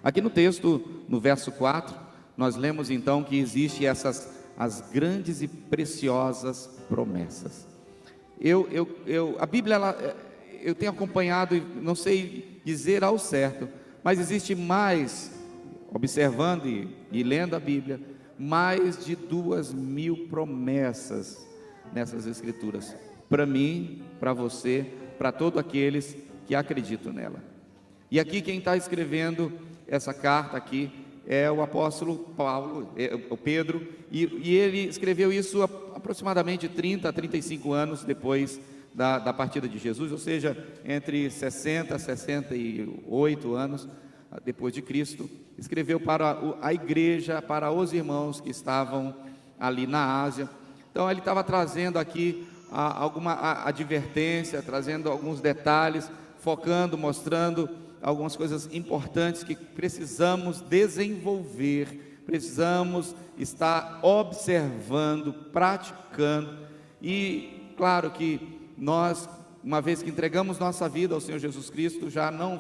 Aqui no texto, no verso 4, nós lemos então que existe as grandes e preciosas promessas. A Bíblia, eu tenho acompanhado e não sei dizer ao certo, mas existe mais, observando e lendo a Bíblia, mais de 2.000 promessas nessas escrituras, para mim, para você, para todos aqueles que acreditam nela. E aqui quem está escrevendo essa carta aqui é o apóstolo Paulo, o Pedro, e ele escreveu isso aproximadamente 30 a 35 anos depois da partida de Jesus, ou seja, entre 60 a 68 anos depois de Cristo. Escreveu para a igreja, para os irmãos que estavam ali na Ásia. Então ele estava trazendo aqui alguma advertência, trazendo alguns detalhes, focando, mostrando algumas coisas importantes que precisamos desenvolver, precisamos estar observando, praticando. E claro que nós, uma vez que entregamos nossa vida ao Senhor Jesus Cristo, já não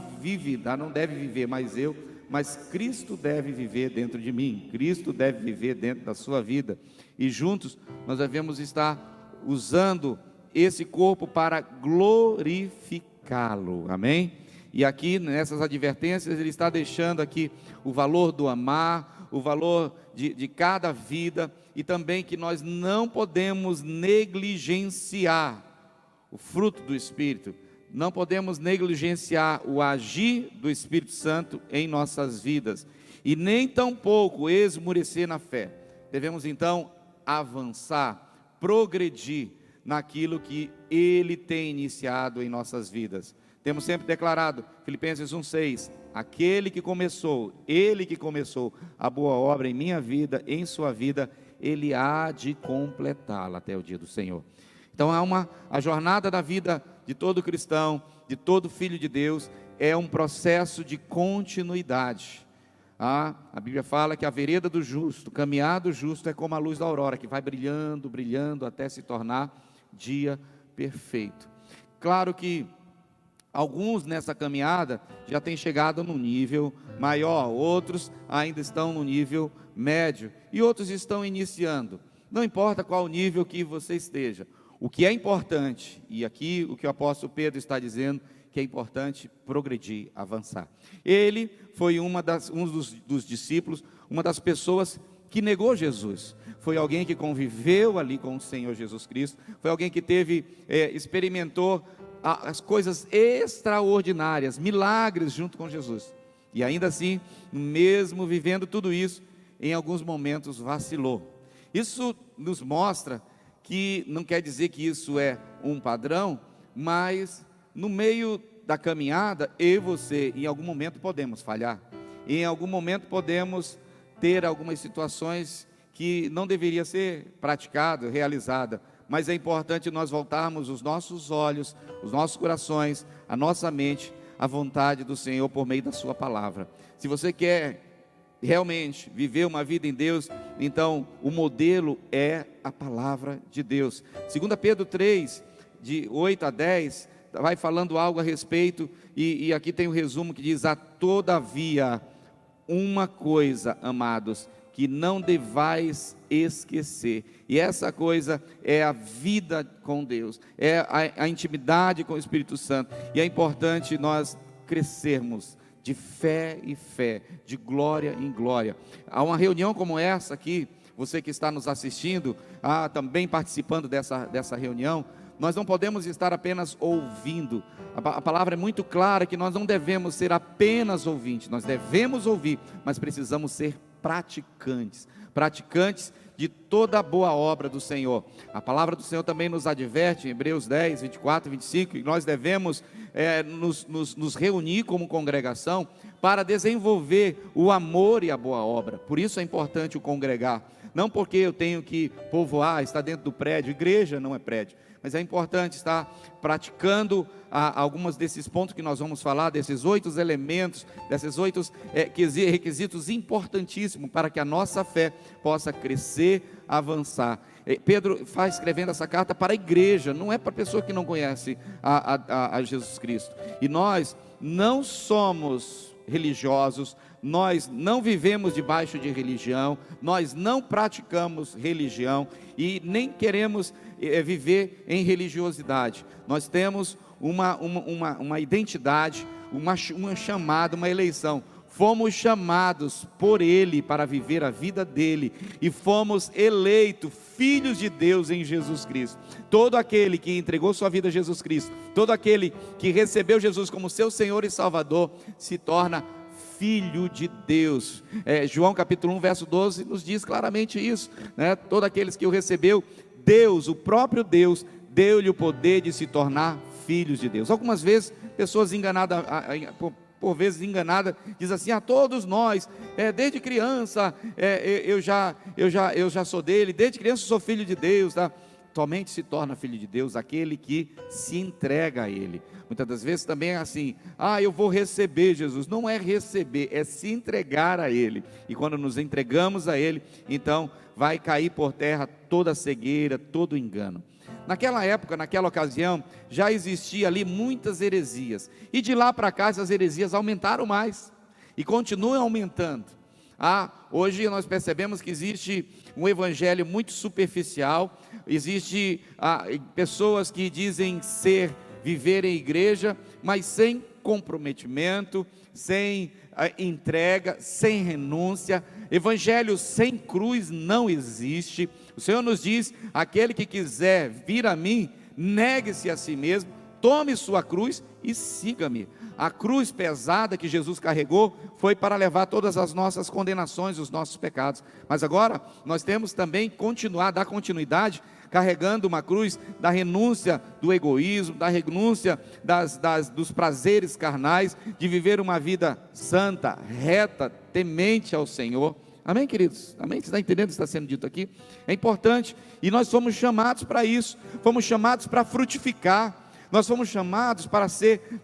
deve viver mais eu, mas Cristo deve viver dentro de mim, Cristo deve viver dentro da sua vida, e juntos nós devemos estar usando esse corpo para glorificá-lo, amém? E aqui nessas advertências ele está deixando aqui o valor do amar, o valor de cada vida, e também que nós não podemos negligenciar o fruto do Espírito, não podemos negligenciar o agir do Espírito Santo em nossas vidas, e nem tampouco esmorecer na fé. Devemos então avançar, progredir naquilo que Ele tem iniciado em nossas vidas. Temos sempre declarado, Filipenses 1,6, aquele que começou, Ele que começou a boa obra em minha vida, em sua vida, Ele há de completá-la até o dia do Senhor. Então a jornada da vida de todo cristão, de todo filho de Deus, é um processo de continuidade. A Bíblia fala que a vereda do justo, o caminhar do justo é como a luz da aurora, que vai brilhando, brilhando, até se tornar dia perfeito. Claro que alguns nessa caminhada já têm chegado no nível maior, outros ainda estão no nível médio, e outros estão iniciando. Não importa qual nível que você esteja, o que é importante, e aqui o que o apóstolo Pedro está dizendo, que é importante progredir, avançar. Ele foi um dos discípulos, uma das pessoas que negou Jesus. Foi alguém que conviveu ali com o Senhor Jesus Cristo, foi alguém que experimentou as coisas extraordinárias, milagres junto com Jesus. E ainda assim, mesmo vivendo tudo isso, em alguns momentos vacilou. Isso nos mostra que não quer dizer que isso é um padrão, mas no meio da caminhada, eu e você, em algum momento podemos falhar, em algum momento podemos ter algumas situações que não deveria ser praticada, realizada, mas é importante nós voltarmos os nossos olhos, os nossos corações, a nossa mente, à vontade do Senhor por meio da sua palavra. Se você quer realmente viver uma vida em Deus, então o modelo é a palavra de Deus. 2 Pedro 3, de 8 a 10, vai falando algo a respeito, e aqui tem o resumo que diz: todavia, uma coisa, amados, que não devais esquecer, e essa coisa é a vida com Deus, é a intimidade com o Espírito Santo, e é importante nós crescermos de fé em fé, de glória em glória. Há uma reunião como essa aqui, você que está nos assistindo, também participando dessa reunião, nós não podemos estar apenas ouvindo. A palavra é muito clara que nós não devemos ser apenas ouvintes, nós devemos ouvir, mas precisamos ser praticantes de toda a boa obra do Senhor. A palavra do Senhor também nos adverte em Hebreus 10, 24 e 25, que nós devemos nos reunir como congregação para desenvolver o amor e a boa obra. Por isso é importante o congregar, não porque eu tenho que povoar, estar dentro do prédio, igreja não é prédio, mas é importante estar praticando alguns desses pontos que nós vamos falar, desses 8 elementos, desses 8 requisitos importantíssimos para que a nossa fé possa crescer, avançar. Pedro está escrevendo essa carta para a igreja, não é para a pessoa que não conhece a Jesus Cristo. E nós não somos religiosos, nós não vivemos debaixo de religião, nós não praticamos religião e nem queremos viver em religiosidade. Nós temos uma identidade, uma chamada, uma eleição. Fomos chamados por Ele para viver a vida dele e fomos eleitos filhos de Deus em Jesus Cristo. Todo aquele que entregou sua vida a Jesus Cristo, todo aquele que recebeu Jesus como seu Senhor e Salvador, se torna filho de Deus. João capítulo 1 verso 12 nos diz claramente isso, né? Todos aqueles que o recebeu, Deus, o próprio Deus, deu-lhe o poder de se tornar filhos de Deus. Algumas vezes, pessoas enganadas, por vezes enganada, diz assim: todos nós, desde criança, eu já sou dele, desde criança eu sou filho de Deus, tá? Somente se torna filho de Deus aquele que se entrega a Ele. Muitas das vezes também é assim: eu vou receber Jesus. Não é receber, é se entregar a Ele. E quando nos entregamos a Ele, então vai cair por terra toda a cegueira, todo o engano. Naquela época, naquela ocasião, já existia ali muitas heresias, e de lá para cá essas heresias aumentaram mais, e continuam aumentando. Hoje nós percebemos que existe um evangelho muito superficial, existe pessoas que dizem viver em igreja, mas sem comprometimento, sem entrega, sem renúncia. Evangelho sem cruz não existe. O Senhor nos diz: aquele que quiser vir a mim, negue-se a si mesmo, tome sua cruz e siga-me. A cruz pesada que Jesus carregou foi para levar todas as nossas condenações, os nossos pecados. Mas agora nós temos também dar continuidade, carregando uma cruz da renúncia do egoísmo, da renúncia dos prazeres carnais, de viver uma vida santa, reta, temente ao Senhor. Amém, queridos? Amém? Você está entendendo o que está sendo dito aqui? É importante, e nós fomos chamados para isso, fomos chamados para frutificar, nós fomos chamados para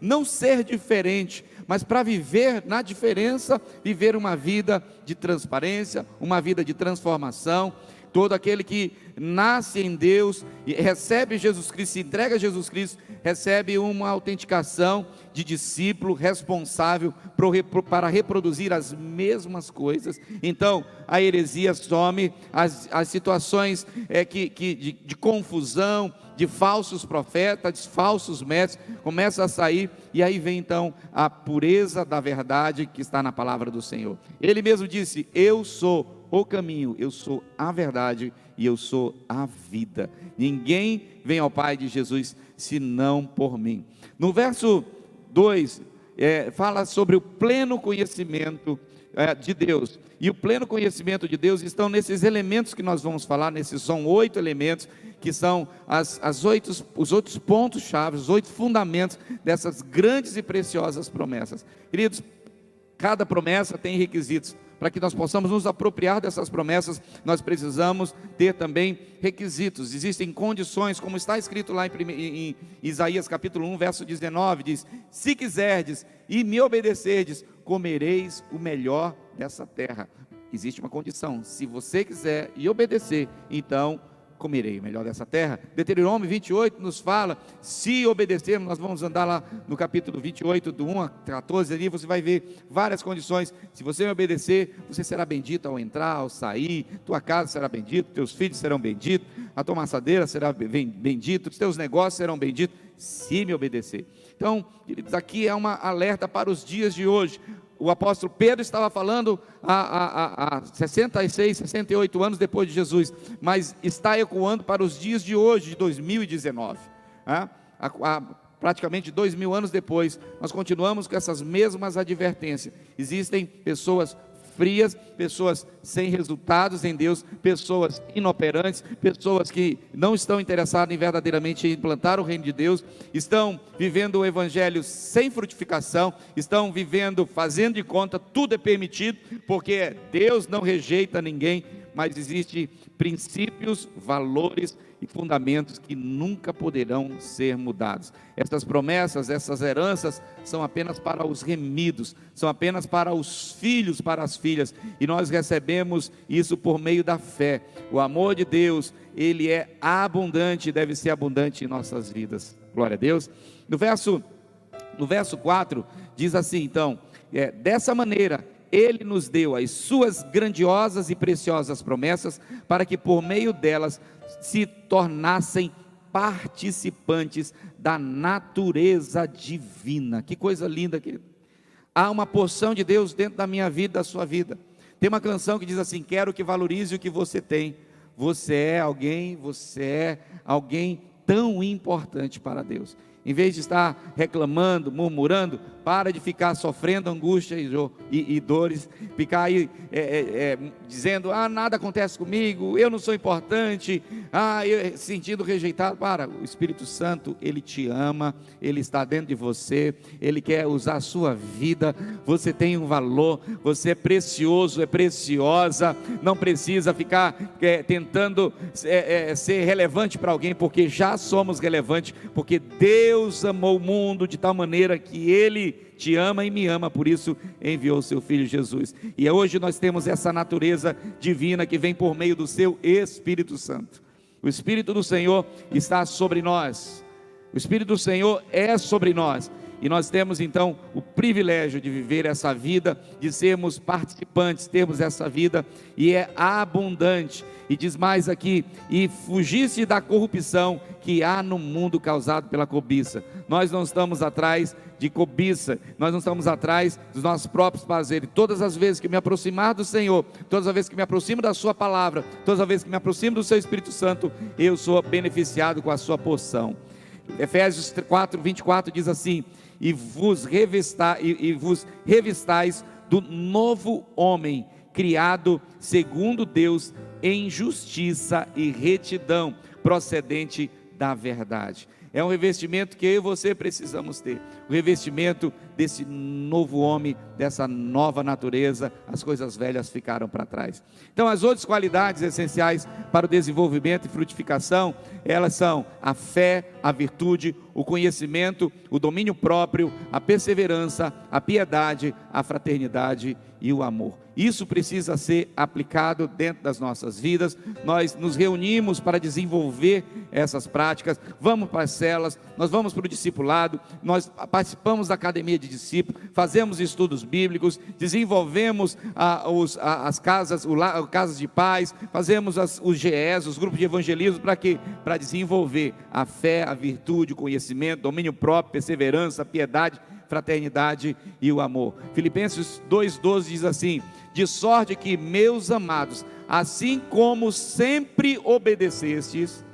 não ser diferente, mas para viver na diferença, viver uma vida de transparência, uma vida de transformação. Todo aquele que nasce em Deus e recebe Jesus Cristo, se entrega a Jesus Cristo, recebe uma autenticação de discípulo responsável para reproduzir as mesmas coisas. Então a heresia some, as situações de confusão, de falsos profetas, de falsos mestres, começam a sair, e aí vem então a pureza da verdade que está na palavra do Senhor. Ele mesmo disse: eu sou o caminho, eu sou a verdade e eu sou a vida. Ninguém vem ao Pai de Jesus senão por mim. No verso 2, fala sobre o pleno conhecimento de Deus. E o pleno conhecimento de Deus estão nesses elementos que nós vamos falar. São 8 elementos, que são os 8 pontos-chave, os 8 fundamentos dessas grandes e preciosas promessas. Queridos, cada promessa tem requisitos. Para que nós possamos nos apropriar dessas promessas, nós precisamos ter também requisitos. Existem condições, como está escrito lá em Isaías capítulo 1, verso 19, diz: se quiserdes e me obedecerdes, comereis o melhor dessa terra. Existe uma condição: se você quiser e obedecer, então comerei o melhor dessa terra. Deuteronômio 28 nos fala: se obedecermos, nós vamos andar lá no capítulo 28, do 1 a 14, ali você vai ver várias condições. Se você me obedecer, você será bendito ao entrar, ao sair, tua casa será bendita, teus filhos serão benditos, a tua maçadeira será bendita, os teus negócios serão benditos, se me obedecer. Então, queridos, aqui é uma alerta para os dias de hoje. O apóstolo Pedro estava falando há 66, 68 anos depois de Jesus, mas está ecoando para os dias de hoje, de 2019. Praticamente 2000 anos depois, nós continuamos com essas mesmas advertências. Existem pessoas frias, pessoas sem resultados em Deus, pessoas inoperantes, pessoas que não estão interessadas em verdadeiramente implantar o reino de Deus, estão vivendo o evangelho sem frutificação, estão vivendo fazendo de conta, tudo é permitido, porque Deus não rejeita ninguém, mas existem princípios, valores e fundamentos que nunca poderão ser mudados. Essas promessas, essas heranças são apenas para os remidos, são apenas para os filhos, para as filhas, e nós recebemos isso por meio da fé. O amor de Deus, ele é abundante, deve ser abundante em nossas vidas. Glória a Deus. No verso 4, diz assim então: dessa maneira, Ele nos deu as suas grandiosas e preciosas promessas, para que por meio delas se tornassem participantes da natureza divina. Que coisa linda, querido. Há uma porção de Deus dentro da minha vida, da sua vida. Tem uma canção que diz assim: quero que valorize o que você tem. Você é alguém tão importante para Deus. Em vez de estar reclamando, murmurando, para de ficar sofrendo angústia e dores, ficar aí dizendo: nada acontece comigo, eu não sou importante, eu sentindo rejeitado. O Espírito Santo, Ele te ama, Ele está dentro de você, Ele quer usar a sua vida. Você tem um valor, você é precioso, é preciosa. Não precisa ficar tentando ser relevante para alguém, porque já somos relevantes, porque Deus amou o mundo de tal maneira que Ele te ama e me ama, por isso enviou o seu Filho Jesus. E hoje nós temos essa natureza divina que vem por meio do seu Espírito Santo. O Espírito do Senhor está sobre nós, o Espírito do Senhor é sobre nós, e nós temos então o privilégio de viver essa vida, de sermos participantes, termos essa vida, e é abundante. E diz mais aqui: e fugisse da corrupção que há no mundo causado pela cobiça. Nós não estamos atrás de cobiça, nós não estamos atrás dos nossos próprios prazeres. Todas as vezes que me aproximar do Senhor, todas as vezes que me aproximo da sua palavra, todas as vezes que me aproximo do seu Espírito Santo, eu sou beneficiado com a sua porção. Efésios 4:24 diz assim: e vos revistais do novo homem, criado segundo Deus, em justiça e retidão, procedente da verdade. É um revestimento que eu e você precisamos ter, o revestimento desse novo homem, dessa nova natureza. As coisas velhas ficaram para trás. Então, as outras qualidades essenciais para o desenvolvimento e frutificação, elas são a fé, a virtude, o conhecimento, o domínio próprio, a perseverança, a piedade, a fraternidade e o amor. Isso precisa ser aplicado dentro das nossas vidas. Nós nos reunimos para desenvolver essas práticas, vamos para as células, nós vamos para o discipulado, nós participamos da academia de discípulos, fazemos estudos bíblicos, desenvolvemos as casas, casas de paz, fazemos os GEs, os grupos de evangelismo, para quê? Para desenvolver a fé, a virtude, o conhecimento, domínio próprio, perseverança, piedade, fraternidade e o amor. Filipenses 2:12 diz assim: de sorte que, meus amados, assim como sempre obedecestes,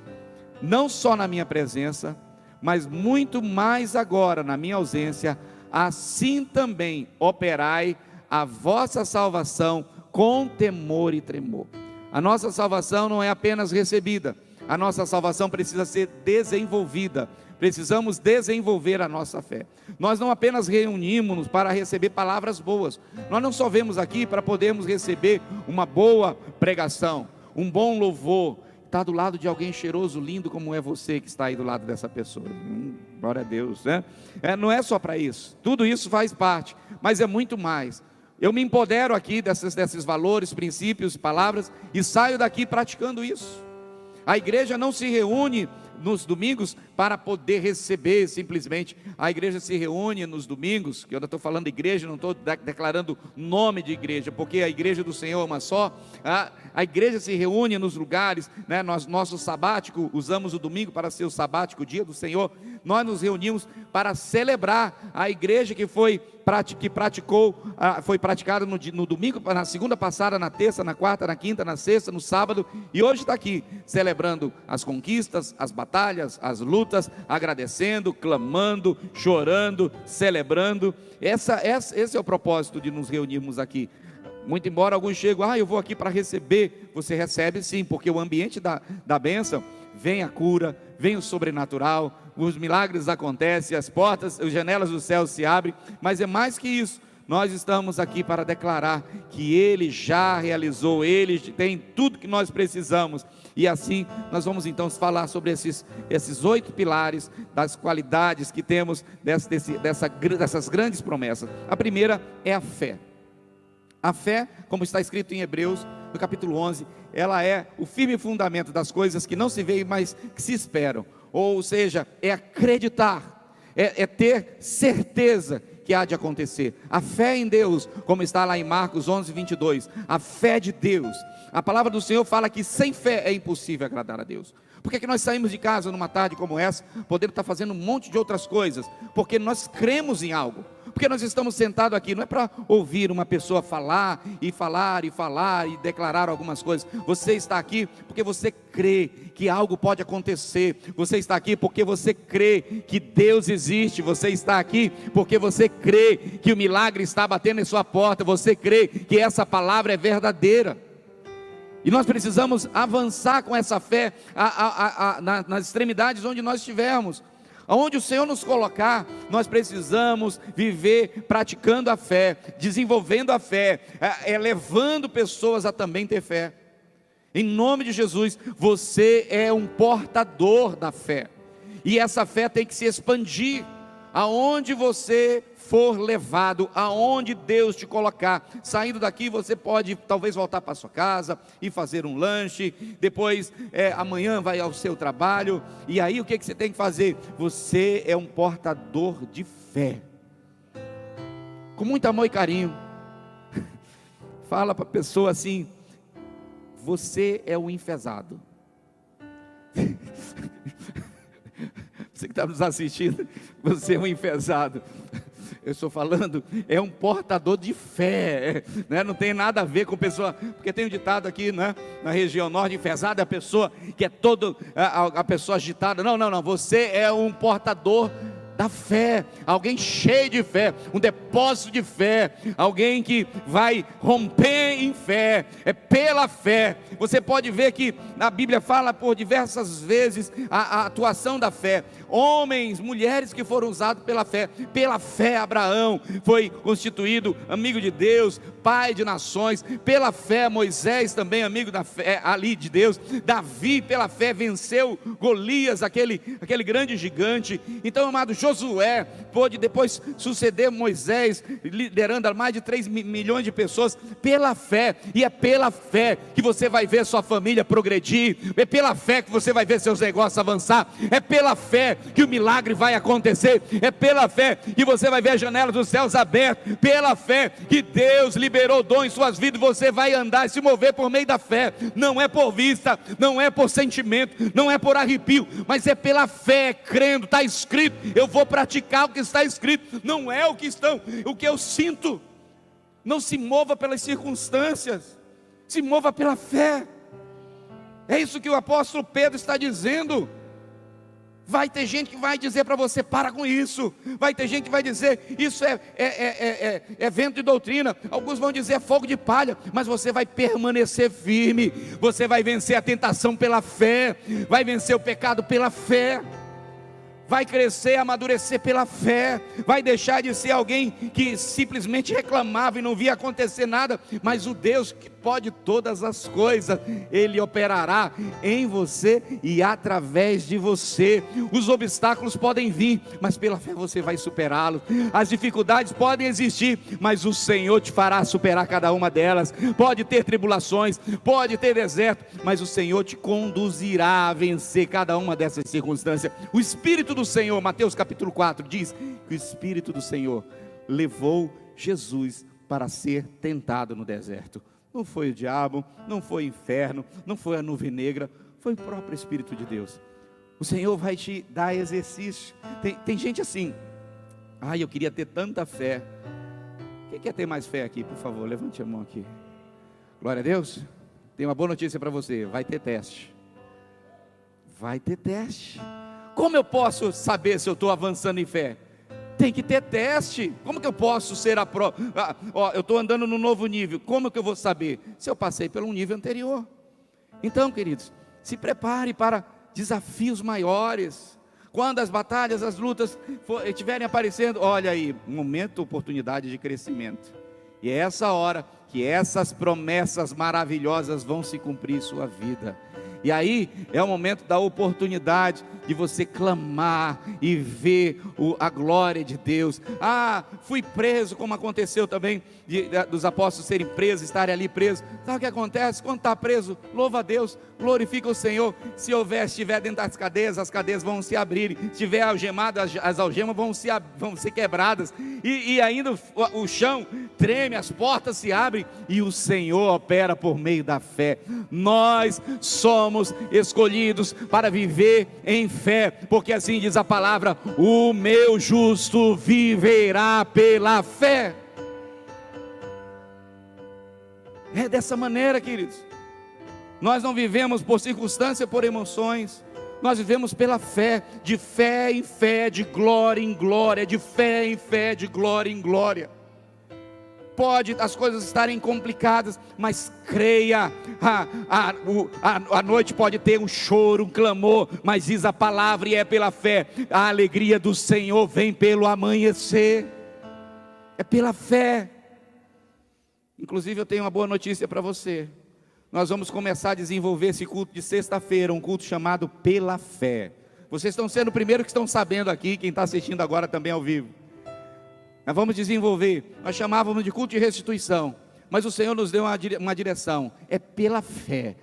não só na minha presença, mas muito mais agora na minha ausência, assim também operai a vossa salvação com temor e tremor. A nossa salvação não é apenas recebida, a nossa salvação precisa ser desenvolvida. Precisamos desenvolver a nossa fé. Nós não apenas reunimos-nos para receber palavras boas, nós não só vemos aqui para podermos receber uma boa pregação, um bom louvor, estar do lado de alguém cheiroso, lindo como é você que está aí do lado dessa pessoa. Glória a Deus, né? Não é só para isso, tudo isso faz parte, mas é muito mais. Eu me empodero aqui desses valores, princípios, palavras, e saio daqui praticando isso. A igreja não se reúne nos domingos para poder receber simplesmente. A igreja se reúne nos domingos, que eu ainda estou falando de igreja, não estou declarando nome de igreja, porque a igreja do Senhor é uma só. A igreja se reúne nos lugares, né? Nosso sabático, usamos o domingo para ser o sabático, o dia do Senhor. Nós nos reunimos para celebrar a igreja que foi praticada no domingo, na segunda passada, na terça, na quarta, na quinta, na sexta, no sábado, e hoje está aqui celebrando as conquistas, as batalhas, as lutas, agradecendo, clamando, chorando, celebrando. Esse é o propósito de nos reunirmos aqui. Muito embora alguns cheguem: eu vou aqui para receber. Você recebe sim, porque o ambiente da bênção, vem a cura, vem o sobrenatural, os milagres acontecem, as portas, as janelas do céu se abrem. Mas é mais que isso, nós estamos aqui para declarar que Ele já realizou, Ele tem tudo que nós precisamos. E assim nós vamos então falar sobre esses 8 pilares das qualidades que temos dessas grandes promessas. A primeira é a fé. A fé, como está escrito em Hebreus, no capítulo 11, ela é o firme fundamento das coisas que não se veem, mas que se esperam. Ou seja, é acreditar, é ter certeza que há de acontecer. A fé em Deus, como está lá em Marcos 11:22, a fé de Deus. A palavra do Senhor fala que sem fé é impossível agradar a Deus. Por que nós saímos de casa numa tarde como essa, podendo estar fazendo um monte de outras coisas? Porque nós cremos em algo. Porque nós estamos sentados aqui, não é para ouvir uma pessoa falar e declarar algumas coisas. Você está aqui porque você crê que algo pode acontecer. Você está aqui porque você crê que Deus existe. Você está aqui porque você crê que o milagre está batendo em sua porta. Você crê que essa palavra é verdadeira. E nós precisamos avançar com essa fé nas extremidades onde nós estivermos. Aonde o Senhor nos colocar, nós precisamos viver praticando a fé, desenvolvendo a fé, levando pessoas a também ter fé. Em nome de Jesus, você é um portador da fé. E essa fé tem que se expandir. Aonde você for levado, aonde Deus te colocar, saindo daqui você pode talvez voltar para sua casa e fazer um lanche, depois amanhã vai ao seu trabalho, e aí o que você tem que fazer? Você é um portador de fé, com muito amor e carinho. Fala para a pessoa assim: você é o enfesado. Você que está nos assistindo, você é um enfesado. Eu estou falando, é um portador de fé, né? Não tem nada a ver com pessoa, porque tem um ditado aqui, né? Na região norte, enfesado é a pessoa que é a pessoa agitada. Não, você é um portador da fé, alguém cheio de fé, um depósito de fé, alguém que vai romper em fé, é pela fé. Você pode ver que a Bíblia fala por diversas vezes a atuação da fé, homens, mulheres que foram usados pela fé Abraão foi constituído amigo de Deus, pai de nações, pela fé Moisés também amigo da fé ali de Deus, Davi pela fé venceu Golias, aquele grande gigante. Então, amado, Josué pôde depois suceder Moisés, liderando mais de 3 milhões de pessoas pela fé, e é pela fé que você vai ver sua família progredir, é pela fé que você vai ver seus negócios avançar, é pela fé que o milagre vai acontecer, é pela fé que você vai ver as janelas dos céus abertas, pela fé que Deus liberou dom em suas vidas, você vai andar e se mover por meio da fé, não é por vista, não é por sentimento, não é por arrepio, mas é pela fé, crendo, está escrito, eu vou praticar o que está escrito, não é o que eu sinto. Não se mova pelas circunstâncias, se mova pela fé. É isso que o apóstolo Pedro está dizendo. Vai ter gente que vai dizer para você: para com isso. Vai ter gente que vai dizer: isso é vento de doutrina. Alguns vão dizer: é fogo de palha. Mas você vai permanecer firme. Você vai vencer a tentação pela fé. Vai vencer o pecado pela fé. Vai crescer, amadurecer pela fé, vai deixar de ser alguém que simplesmente reclamava e não via acontecer nada, mas o Deus que pode todas as coisas, Ele operará em você e através de você. Os obstáculos podem vir, mas pela fé você vai superá-los. As dificuldades podem existir, mas o Senhor te fará superar cada uma delas. Pode ter tribulações, pode ter deserto, mas o Senhor te conduzirá a vencer cada uma dessas circunstâncias. O Espírito do Senhor, Mateus capítulo 4 diz que o Espírito do Senhor levou Jesus para ser tentado no deserto. Não foi o diabo, não foi o inferno, não foi a nuvem negra, foi o próprio Espírito de Deus. O Senhor vai te dar exercício. Tem gente assim: eu queria ter tanta fé. Quem quer ter mais fé aqui, por favor, levante a mão aqui. Glória a Deus. Tem uma boa notícia para você: vai ter teste. Vai ter teste. Como eu posso saber se eu estou avançando em fé? Tem que ter teste. Como que eu posso ser a prova? Eu estou andando no novo nível. Como que eu vou saber? Se eu passei pelo um nível anterior. Então, queridos, se prepare para desafios maiores. Quando as batalhas, as lutas estiverem aparecendo, olha aí, momento, oportunidade de crescimento. E é essa hora que essas promessas maravilhosas vão se cumprir em sua vida. E aí é o momento da oportunidade de você clamar e ver a glória de Deus. Fui preso, como aconteceu também dos apóstolos serem presos, estarem ali presos. Sabe o que acontece? Quando está preso, louva a Deus, glorifica o Senhor. Se estiver dentro das cadeias, as cadeias vão se abrir. Se estiver algemado, as algemas vão ser quebradas. E ainda o chão treme, as portas se abrem e o Senhor opera por meio da fé. Nós somos escolhidos para viver em fé, porque assim diz a palavra: o meu justo viverá pela fé. É dessa maneira, queridos. Nós não vivemos por circunstância, por emoções. Nós vivemos pela fé, de fé em fé, de glória em glória, de fé em fé, de glória em glória. Pode as coisas estarem complicadas, mas creia. A noite pode ter um choro, um clamor, mas diz a palavra e é pela fé. A alegria do Senhor vem pelo amanhecer. É pela fé. Inclusive eu tenho uma boa notícia para você. Nós vamos começar a desenvolver esse culto de sexta-feira, um culto chamado Pela Fé. Vocês estão sendo o primeiro que estão sabendo aqui, quem está assistindo agora também ao vivo. Nós vamos desenvolver, nós chamávamos de culto de restituição, mas o Senhor nos deu uma direção, é pela fé,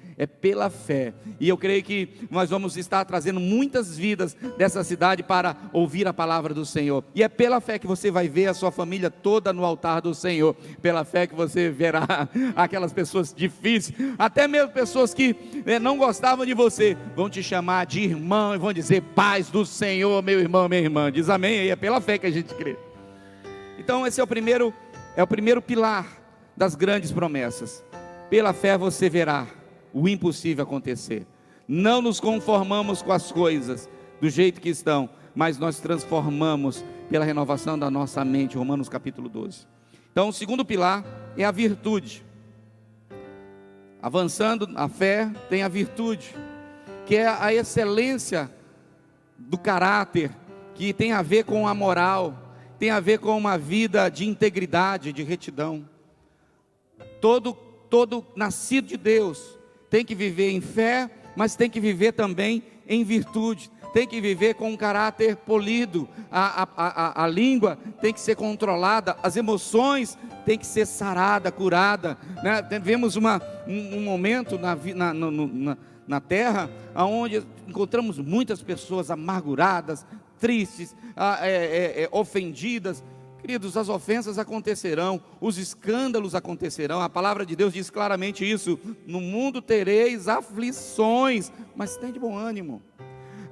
e eu creio que nós vamos estar trazendo muitas vidas dessa cidade para ouvir a palavra do Senhor, e é pela fé que você vai ver a sua família toda no altar do Senhor, pela fé que você verá aquelas pessoas difíceis, até mesmo pessoas que não gostavam de você, vão te chamar de irmão, e vão dizer: paz do Senhor, meu irmão, minha irmã. Diz amém, e é pela fé que a gente crê. Então esse é o primeiro pilar das grandes promessas. Pela fé você verá o impossível acontecer. Não nos conformamos com as coisas do jeito que estão, mas nós transformamos pela renovação da nossa mente. Romanos capítulo 12. Então o segundo pilar é a virtude. Avançando a fé, tem a virtude, que é a excelência do caráter, que tem a ver com a moral, tem a ver com uma vida de integridade, de retidão. Todo nascido de Deus tem que viver em fé, mas tem que viver também em virtude, tem que viver com um caráter polido, a língua tem que ser controlada, as emoções tem que ser sarada, curada, né? Vemos um momento na terra, onde encontramos muitas pessoas amarguradas, tristes, ofendidas. Queridos, as ofensas acontecerão, os escândalos acontecerão, a palavra de Deus diz claramente isso: no mundo tereis aflições, mas tem de bom ânimo.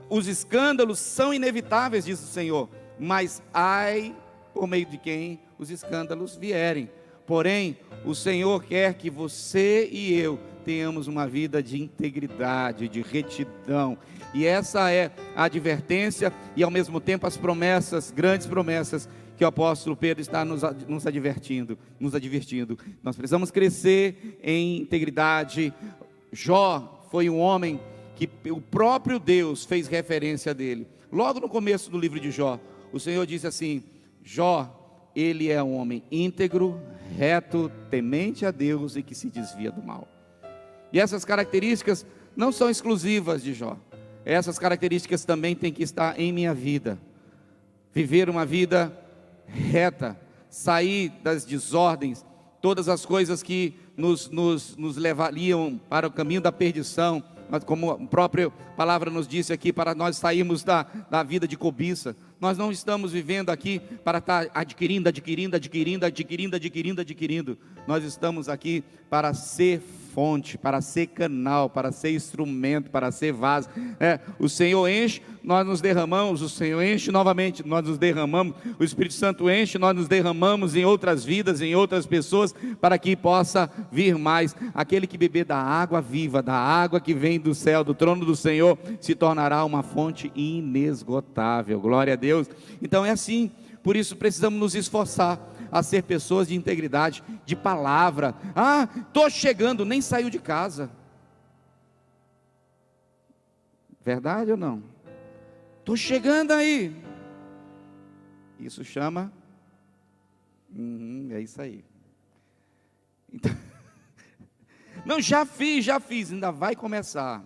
Os escândalos são inevitáveis, diz o Senhor, mas ai por meio de quem os escândalos vierem. Porém, o Senhor quer que você e eu tenhamos uma vida de integridade, de retidão, e essa é a advertência e ao mesmo tempo as promessas, grandes promessas que o apóstolo Pedro está nos advertindo. Nós precisamos crescer em integridade. Jó foi um homem que o próprio Deus fez referência dele. Logo no começo do livro de Jó, o Senhor disse assim: Jó, ele é um homem íntegro, reto, temente a Deus e que se desvia do mal. E essas características não são exclusivas de Jó. Essas características também têm que estar em minha vida. Viver uma vida reta, sair das desordens, todas as coisas que nos levariam para o caminho da perdição, mas como a própria palavra nos disse aqui, para nós sairmos da vida de cobiça. Nós não estamos vivendo aqui para estar adquirindo. Nós estamos aqui para ser fonte, para ser canal, para ser instrumento, para ser vaso. O Senhor enche, nós nos derramamos. O Senhor enche novamente, nós nos derramamos. O Espírito Santo enche, nós nos derramamos em outras vidas, em outras pessoas, para que possa vir mais. Aquele que beber da água viva, da água que vem do céu, do trono do Senhor, se tornará uma fonte inesgotável. Glória a Deus. Então é assim, por isso precisamos nos esforçar a ser pessoas de integridade, de palavra. Estou chegando, nem saiu de casa. Verdade ou não? Estou chegando aí. Isso chama é isso aí. Então, não, já fiz, ainda vai começar.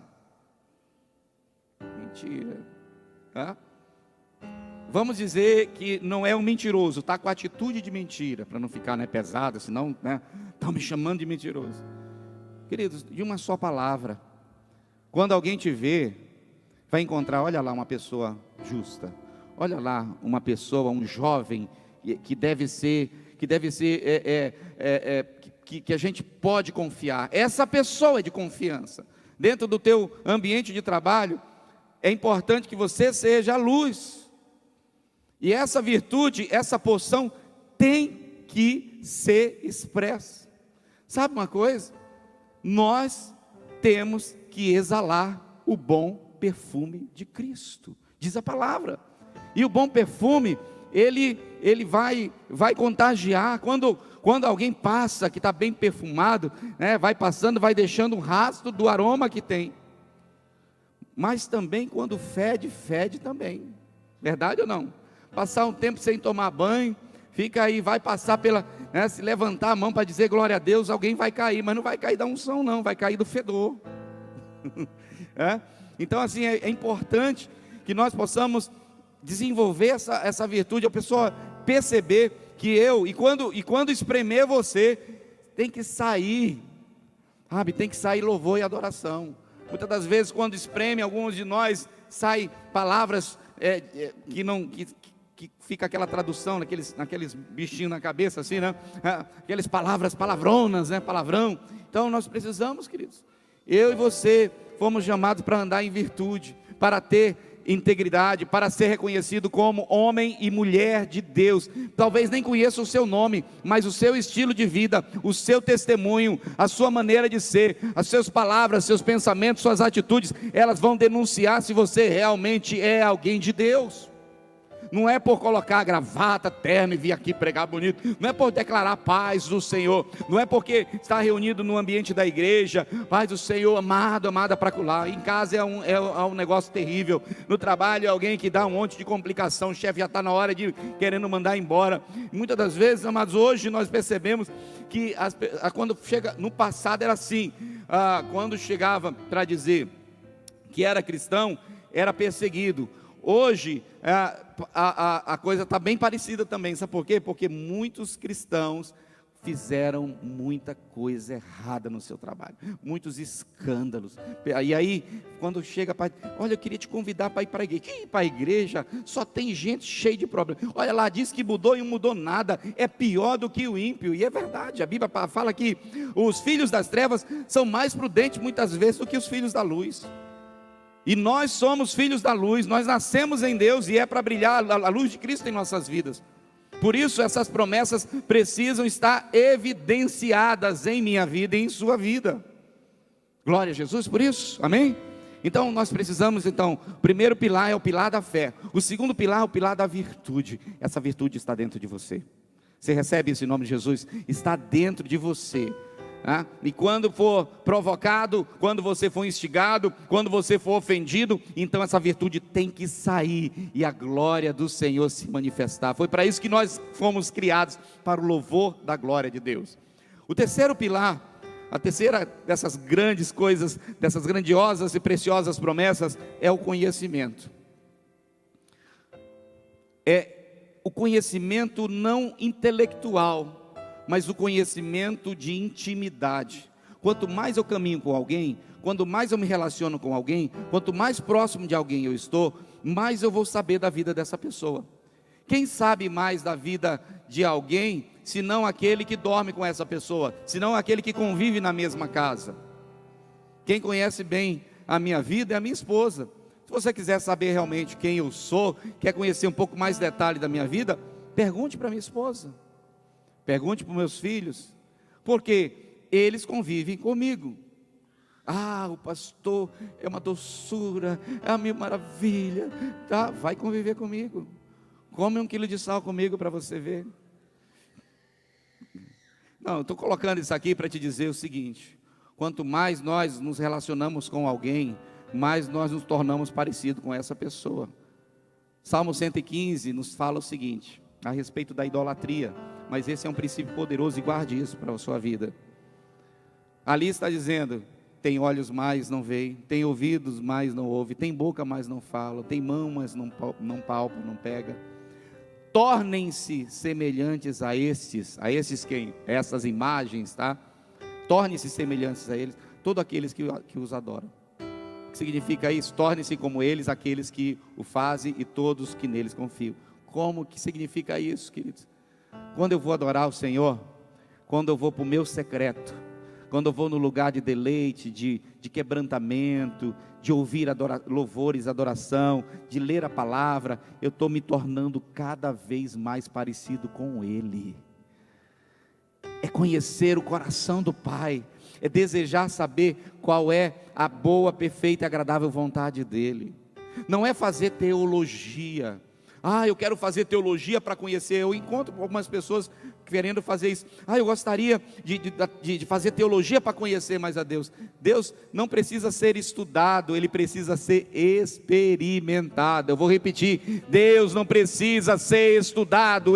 mentira. Tá? Vamos dizer que não é um mentiroso, está com atitude de mentira, para não ficar pesado, senão estão me chamando de mentiroso. Queridos, de uma só palavra, quando alguém te vê, vai encontrar, olha lá uma pessoa justa, olha lá uma pessoa, um jovem que deve ser que a gente pode confiar. Essa pessoa é de confiança. Dentro do teu ambiente de trabalho, é importante que você seja a luz. E essa virtude, essa porção tem que ser expressa. Sabe uma coisa? Nós temos que exalar o bom perfume de Cristo, diz a palavra. E o bom perfume, ele vai contagiar. Quando alguém passa, que está bem perfumado, vai passando, vai deixando um rastro do aroma que tem. Mas também quando fede também. Verdade ou não? Passar um tempo sem tomar banho, fica aí, vai passar se levantar a mão para dizer glória a Deus, alguém vai cair, mas não vai cair da unção não, vai cair do fedor. Então assim, é importante que nós possamos desenvolver essa virtude, a pessoa perceber que e quando espremer você, tem que sair, sabe, tem que sair louvor e adoração. Muitas das vezes quando espreme, alguns de nós, saem palavras que fica aquela tradução, naqueles bichinhos na cabeça assim, aquelas palavronas, palavrão. Então nós precisamos, queridos, eu e você fomos chamados para andar em virtude, para ter integridade, para ser reconhecido como homem e mulher de Deus. Talvez nem conheça o seu nome, mas o seu estilo de vida, o seu testemunho, a sua maneira de ser, as suas palavras, seus pensamentos, suas atitudes, elas vão denunciar se você realmente é alguém de Deus. Não é por colocar gravata, terno e vir aqui pregar bonito, não é por declarar paz do Senhor, não é porque está reunido no ambiente da igreja, paz do Senhor, amado, amada para colar. Em casa é um negócio terrível, no trabalho é alguém que dá um monte de complicação, o chefe já está na hora de querendo mandar embora. Muitas das vezes, amados, hoje nós percebemos que quando chega, no passado era assim, quando chegava para dizer que era cristão, era perseguido. Hoje a coisa está bem parecida também, sabe por quê? Porque muitos cristãos fizeram muita coisa errada no seu trabalho, muitos escândalos, e aí quando chega para, olha, eu queria te convidar para ir para a igreja. Que ir para a igreja? Só tem gente cheia de problemas. Olha lá, diz que mudou e não mudou nada, é pior do que o ímpio. E é verdade, a Bíblia fala que os filhos das trevas são mais prudentes muitas vezes do que os filhos da luz. E nós somos filhos da luz, nós nascemos em Deus e é para brilhar a luz de Cristo em nossas vidas. Por isso essas promessas precisam estar evidenciadas em minha vida e em sua vida. Glória a Jesus por isso, amém? Então nós precisamos, o primeiro pilar é o pilar da fé, o segundo pilar é o pilar da virtude. Essa virtude está dentro de você. Você recebe isso em nome de Jesus? Está dentro de você. E quando for provocado, quando você for instigado, quando você for ofendido, então essa virtude tem que sair e a glória do Senhor se manifestar. Foi para isso que nós fomos criados, para o louvor da glória de Deus. O terceiro pilar, a terceira dessas grandes coisas, dessas grandiosas e preciosas promessas, é o conhecimento. É o conhecimento não intelectual, mas o conhecimento de intimidade. Quanto mais eu caminho com alguém, quanto mais eu me relaciono com alguém, quanto mais próximo de alguém eu estou, mais eu vou saber da vida dessa pessoa. Quem sabe mais da vida de alguém, senão aquele que dorme com essa pessoa, senão aquele que convive na mesma casa? Quem conhece bem a minha vida é a minha esposa. Se você quiser saber realmente quem eu sou, quer conhecer um pouco mais detalhe da minha vida, pergunte para minha esposa. Pergunte para os meus filhos, porque eles convivem comigo. O pastor é uma doçura, é uma mil maravilha, tá? Vai conviver comigo, come 1 quilo de sal comigo para você ver. Não, estou colocando isso aqui para te dizer o seguinte: quanto mais nós nos relacionamos com alguém, mais nós nos tornamos parecidos com essa pessoa. Salmo 115 nos fala o seguinte, a respeito da idolatria, mas esse é um princípio poderoso e guarde isso para a sua vida. Ali está dizendo tem olhos, mas não veem, tem ouvidos, mas não ouve, tem boca, mas não fala, tem mão, mas não palpa, não pega. Tornem-se semelhantes a estes quem? Essas imagens, tá? Tornem-se semelhantes a eles, todos aqueles que os adoram. O que significa isso? Tornem-se como eles, aqueles que o fazem e todos que neles confiam. Como que significa isso, queridos? Quando eu vou adorar o Senhor, quando eu vou para o meu secreto, quando eu vou no lugar de deleite, de quebrantamento, de ouvir louvores, adoração, de ler a palavra, eu estou me tornando cada vez mais parecido com Ele. É conhecer o coração do Pai, é desejar saber qual é a boa, perfeita e agradável vontade dEle. Não é fazer teologia. Eu quero fazer teologia para conhecer. Eu encontro algumas pessoas querendo fazer isso. Eu gostaria de fazer teologia para conhecer mais a Deus. Deus não precisa ser estudado, Ele precisa ser experimentado. Eu vou repetir, Deus não precisa ser estudado,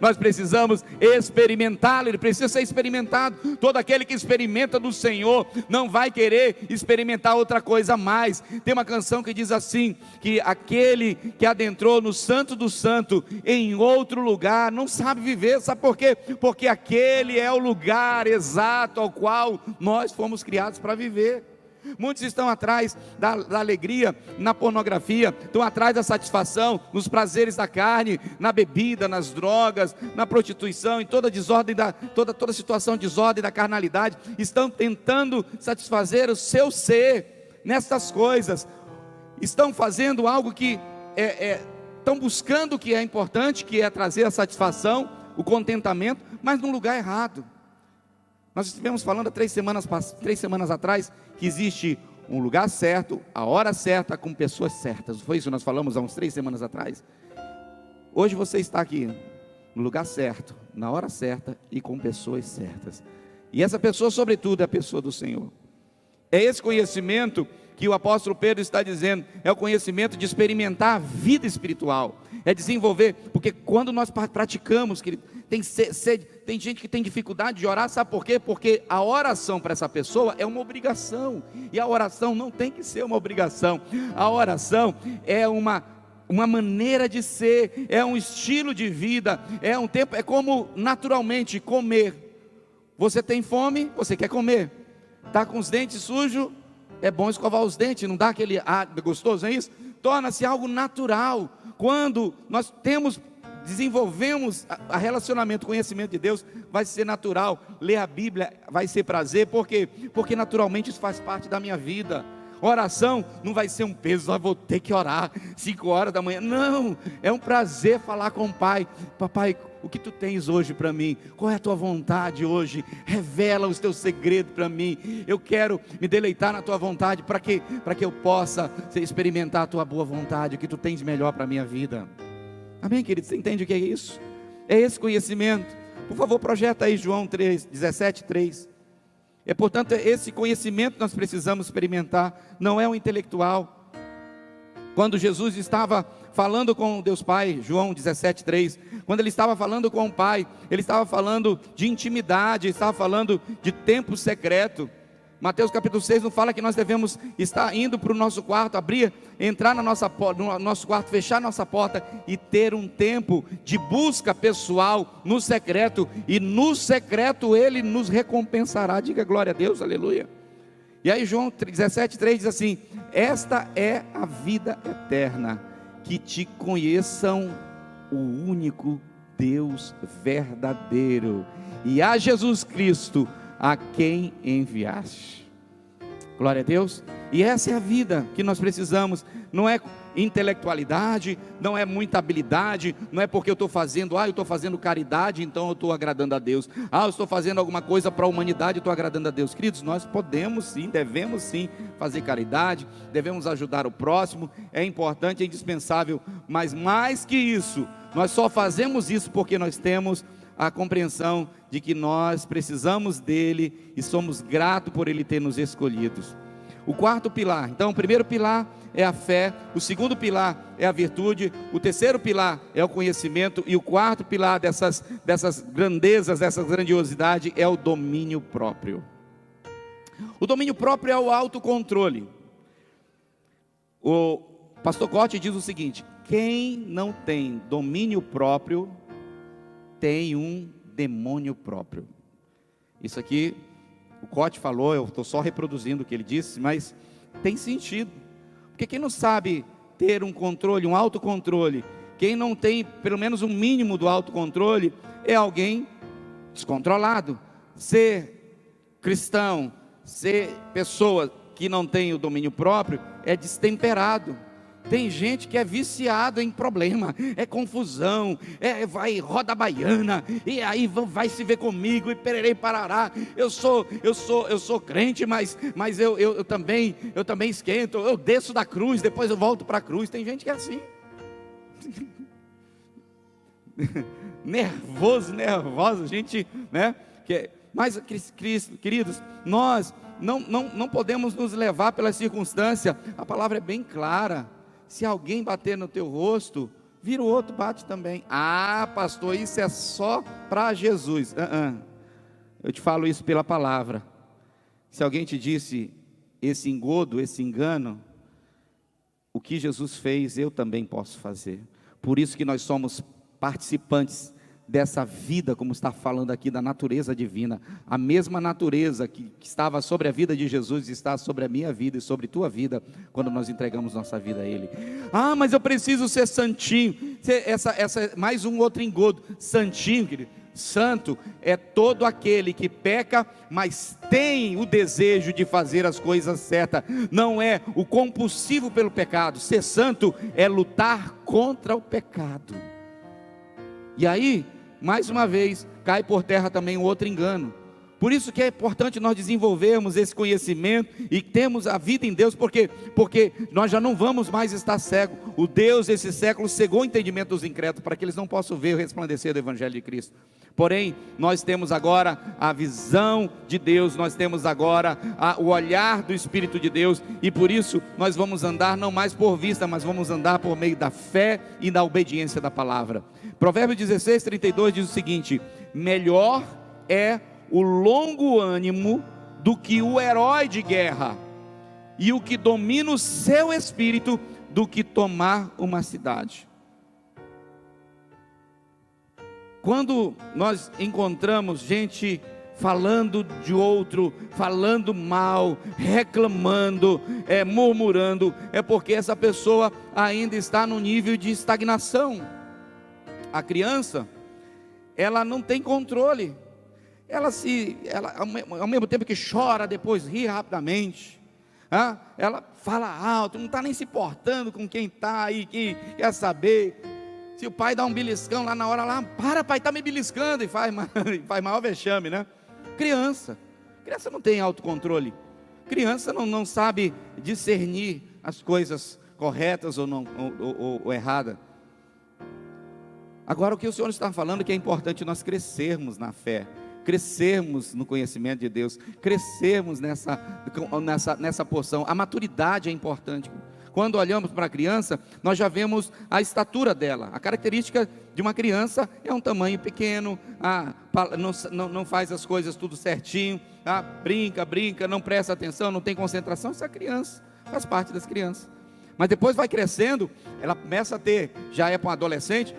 nós precisamos experimentá-lo, Ele precisa ser experimentado. Todo aquele que experimenta do Senhor, não vai querer experimentar outra coisa mais. Tem uma canção que diz assim, que aquele que adentrou no santo do santo, em outro lugar, não sabe viver. Sabe por quê? Porque aquele é o lugar exato ao qual nós fomos criados para viver. Muitos estão atrás da alegria na pornografia, estão atrás da satisfação nos prazeres da carne, na bebida, nas drogas, na prostituição, em toda desordem, toda situação de desordem da carnalidade. Estão tentando satisfazer o seu ser nessas coisas. Estão fazendo algo que estão buscando o que é importante, que é trazer a satisfação, o contentamento, mas num lugar errado. Nós estivemos falando há 3 semanas atrás, que existe um lugar certo, a hora certa, com pessoas certas. Foi isso que nós falamos há uns 3 semanas atrás. Hoje você está aqui, no lugar certo, na hora certa e com pessoas certas. E essa pessoa, sobretudo, é a pessoa do Senhor. É esse conhecimento que o apóstolo Pedro está dizendo, é o conhecimento de experimentar a vida espiritual, é desenvolver, porque quando nós praticamos, tem gente que tem dificuldade de orar, sabe por quê? Porque a oração para essa pessoa é uma obrigação, e a oração não tem que ser uma obrigação, a oração é uma maneira de ser, é um estilo de vida, é um tempo, é como naturalmente comer. Você tem fome, você quer comer, está com os dentes sujos, é bom escovar os dentes, não dá aquele gostoso, não é isso? Torna-se algo natural. Quando nós desenvolvemos a relacionamento, conhecimento de Deus, vai ser natural. Ler a Bíblia vai ser prazer, por quê? Porque naturalmente isso faz parte da minha vida. Oração não vai ser um peso, vou ter que orar 5 horas da manhã. Não, é um prazer falar com o Pai. Papai, o que tu tens hoje para mim? Qual é a tua vontade hoje? Revela os teus segredos para mim. Eu quero me deleitar na tua vontade, para que eu possa experimentar a tua boa vontade, o que tu tens melhor para a minha vida. Amém, querido? Você entende o que é isso? É esse conhecimento. Por favor, projeta aí João 17:3. Portanto, esse conhecimento nós precisamos experimentar, não é um intelectual. Quando Jesus estava falando com Deus Pai, João 17:3, quando ele estava falando com o Pai, ele estava falando de intimidade, estava falando de tempo secreto. Mateus capítulo 6 não fala que nós devemos estar indo para o nosso quarto, entrar no nosso quarto, fechar nossa porta e ter um tempo de busca pessoal no secreto, e no secreto Ele nos recompensará. Diga glória a Deus, aleluia. E aí João 17:3 diz assim: esta é a vida eterna, que te conheçam o único Deus verdadeiro, e a Jesus Cristo, a quem enviaste. Glória a Deus. E essa é a vida que nós precisamos. Não é intelectualidade, não é muita habilidade, não é porque eu estou fazendo, eu estou fazendo caridade, então eu estou agradando a Deus. Eu estou fazendo alguma coisa para a humanidade, eu estou agradando a Deus. Queridos, nós podemos sim, devemos sim fazer caridade, devemos ajudar o próximo, é importante, é indispensável, mas mais que isso, nós só fazemos isso porque nós temos a compreensão de que nós precisamos dele e somos gratos por ele ter nos escolhidos. O 4º pilar, então o primeiro pilar é a fé, o 2º pilar é a virtude, o 3º pilar é o conhecimento, e o 4º pilar dessas grandezas, dessa grandiosidade é o domínio próprio. O domínio próprio é o autocontrole. O pastor Corte diz o seguinte: quem não tem domínio próprio, tem um demônio próprio. Isso aqui, o Corte falou, eu estou só reproduzindo o que ele disse, mas tem sentido. Porque quem não sabe ter um controle, um autocontrole, quem não tem pelo menos um mínimo do autocontrole, é alguém descontrolado. Ser cristão, ser pessoa que não tem o domínio próprio, é destemperado. Tem gente que é viciado em problema, é confusão, vai roda a baiana, e aí vai se ver comigo, e pererei parará. Eu sou crente, mas eu também esquento, eu desço da cruz, depois eu volto para a cruz. Tem gente que é assim. nervosa, gente, né? Mas, queridos, nós não podemos nos levar pela circunstância. A palavra é bem clara: se alguém bater no teu rosto, vira o outro, bate também. Ah, pastor, isso é só para Jesus. Eu te falo isso pela palavra. Se alguém te disse esse engodo, esse engano, o que Jesus fez, eu também posso fazer. Por isso que nós somos participantes dessa vida, como está falando aqui, da natureza divina. A mesma natureza que estava sobre a vida de Jesus está sobre a minha vida e sobre tua vida, quando nós entregamos nossa vida a Ele. Ah, mas eu preciso ser santinho. Mais um outro engodo. Santinho, querido. Santo é todo aquele que peca, mas tem o desejo de fazer as coisas certas. Não é o compulsivo pelo pecado. Ser santo é lutar contra o pecado. E aí, mais uma vez, cai por terra também um outro engano. Por isso que é importante nós desenvolvermos esse conhecimento e termos a vida em Deus, porque nós já não vamos mais estar cegos. O Deus desse século cegou o entendimento dos incrédulos, para que eles não possam ver o resplandecer do Evangelho de Cristo. Porém, nós temos agora a visão de Deus, nós temos agora o olhar do Espírito de Deus, e por isso nós vamos andar não mais por vista, mas vamos andar por meio da fé e da obediência da palavra. Provérbios 16:32 diz o seguinte: melhor é o longo ânimo do que o herói de guerra, e o que domina o seu espírito do que tomar uma cidade. Quando nós encontramos gente falando de outro, falando mal, reclamando, murmurando, é porque essa pessoa ainda está no nível de estagnação. A criança, ela não tem controle. Ela ao mesmo tempo que chora, depois ri rapidamente. Ela fala alto, não está nem se importando com quem está aí, quem quer saber. Se o pai dá um beliscão lá na hora, para pai, está me beliscando, e faz maior vexame, né? Criança não tem autocontrole. Criança não sabe discernir as coisas corretas ou erradas. Agora, o que o Senhor está falando é que é importante nós crescermos na fé, crescermos no conhecimento de Deus, crescermos nessa porção. A maturidade é importante. Quando olhamos para a criança, nós já vemos a estatura dela. A característica de uma criança é um tamanho pequeno, não faz as coisas tudo certinho, brinca, não presta atenção, não tem concentração. Isso é criança, faz parte das crianças. Mas depois vai crescendo, ela começa a ter, já é para um adolescente,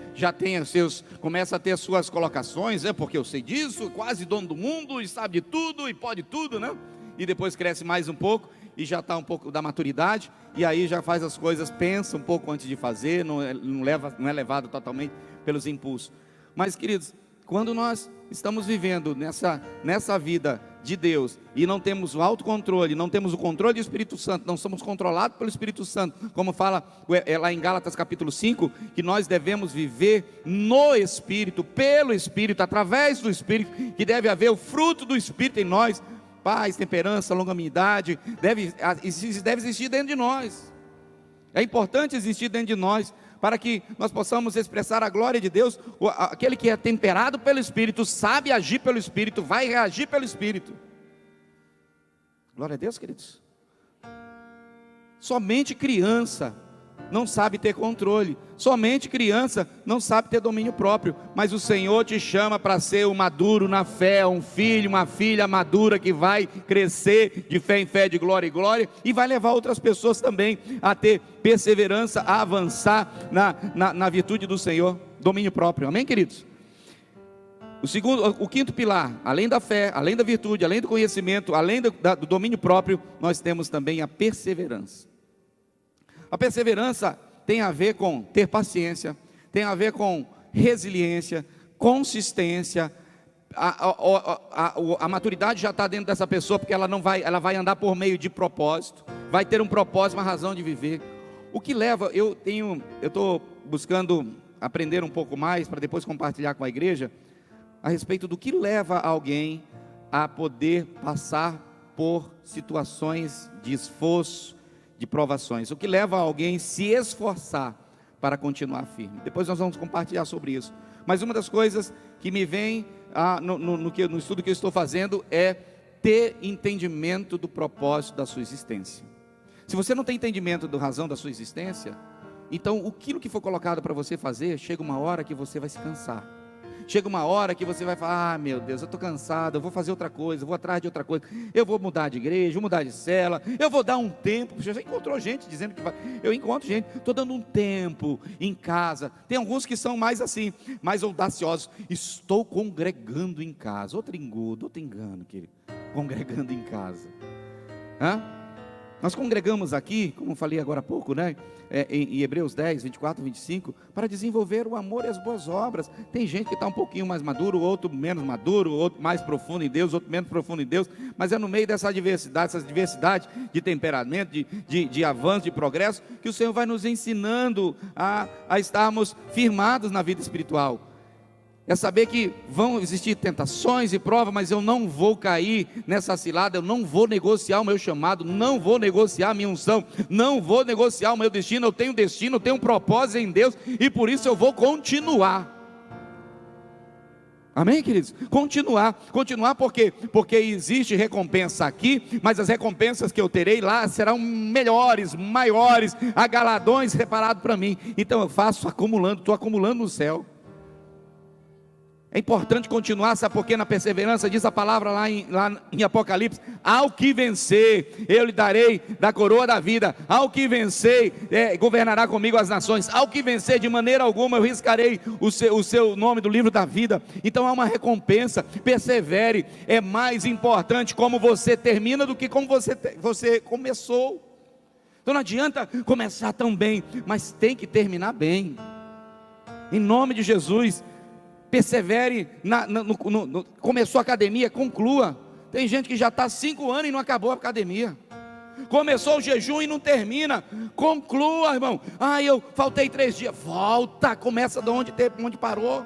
começa a ter as suas colocações, porque eu sei disso, quase dono do mundo, e sabe de tudo, e pode tudo, né? E depois cresce mais um pouco, e já está um pouco da maturidade, e aí já faz as coisas, pensa um pouco antes de fazer, não é levado totalmente pelos impulsos. Mas, queridos, quando nós estamos vivendo nessa vida de Deus, e não temos o autocontrole, não temos o controle do Espírito Santo, não somos controlados pelo Espírito Santo, como fala lá em Gálatas capítulo 5, que nós devemos viver no Espírito, pelo Espírito, através do Espírito, que deve haver o fruto do Espírito em nós, paz, temperança, longanimidade, deve existir dentro de nós. É importante existir dentro de nós, para que nós possamos expressar a glória de Deus. Aquele que é temperado pelo Espírito, sabe agir pelo Espírito, vai reagir pelo Espírito. Glória a Deus, queridos. Somente criança não sabe ter controle. Somente criança não sabe ter domínio próprio. Mas o Senhor te chama para ser um maduro na fé, um filho, uma filha madura que vai crescer de fé em fé, de glória em glória, e vai levar outras pessoas também a ter perseverança, a avançar na virtude do Senhor, domínio próprio. Amém, queridos? O quinto pilar, além da fé, além da virtude, além do conhecimento, além do domínio próprio, nós temos também a perseverança. A perseverança tem a ver com ter paciência, tem a ver com resiliência, consistência. A maturidade já está dentro dessa pessoa, porque ela vai andar por meio de propósito, vai ter um propósito, uma razão de viver. O que leva, eu estou buscando aprender um pouco mais, para depois compartilhar com a igreja, a respeito do que leva alguém a poder passar por situações de esforço, de provações. O que leva alguém a se esforçar para continuar firme. Depois nós vamos compartilhar sobre isso. Mas uma das coisas que me vem no estudo que eu estou fazendo é ter entendimento do propósito da sua existência. Se você não tem entendimento da razão da sua existência, então aquilo que for colocado para você fazer, chega uma hora que você vai se cansar. Chega uma hora que você vai falar: meu Deus, eu estou cansado, eu vou fazer outra coisa, eu vou atrás de outra coisa, eu vou mudar de igreja, vou mudar de cela, eu vou dar um tempo. Você já encontrou gente dizendo que vai? Eu encontro gente, estou dando um tempo em casa. Tem alguns que são mais assim, mais audaciosos: estou congregando em casa. Outro engano, querido, congregando em casa. Nós congregamos aqui, como eu falei agora há pouco, né? Em Hebreus 10, 24, 25, para desenvolver o amor e as boas obras. Tem gente que está um pouquinho mais maduro, outro menos maduro, outro mais profundo em Deus, outro menos profundo em Deus, mas é no meio dessa diversidade de temperamento, de avanço, de progresso, que o Senhor vai nos ensinando a estarmos firmados na vida espiritual. É saber que vão existir tentações e provas, mas eu não vou cair nessa cilada, eu não vou negociar o meu chamado, não vou negociar a minha unção, não vou negociar o meu destino. Eu tenho um propósito em Deus, e por isso eu vou continuar. Amém, queridos? Continuar por quê? Porque existe recompensa aqui, mas as recompensas que eu terei lá serão melhores, maiores, a galardões separados para mim. Então eu faço acumulando, estou acumulando no céu. É importante continuar, sabe por quê? Na perseverança, diz a palavra lá em Apocalipse: ao que vencer, eu lhe darei da coroa da vida. Ao que vencer, governará comigo as nações. Ao que vencer, de maneira alguma eu riscarei o seu nome do livro da vida. Então há uma recompensa. Persevere. É mais importante como você termina do que como você começou. Então não adianta começar tão bem, mas tem que terminar bem. Em nome de Jesus. Persevere, começou a academia, conclua. Tem gente que já está 5 anos e não acabou a academia. Começou o jejum e não termina. Conclua, irmão. Eu faltei 3 dias. Volta, começa de onde parou.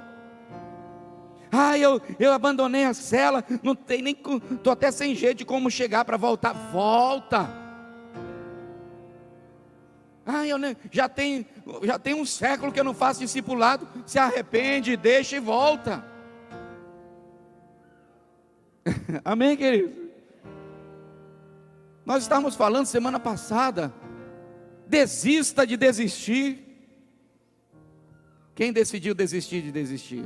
Eu abandonei a cela, não tem nem, estou até sem jeito de como chegar para voltar. Volta. Já tem um século que eu não faço discipulado. Se arrepende, deixa e volta. Amém, querido? Nós estávamos falando semana passada: desista de desistir. Quem decidiu desistir de desistir?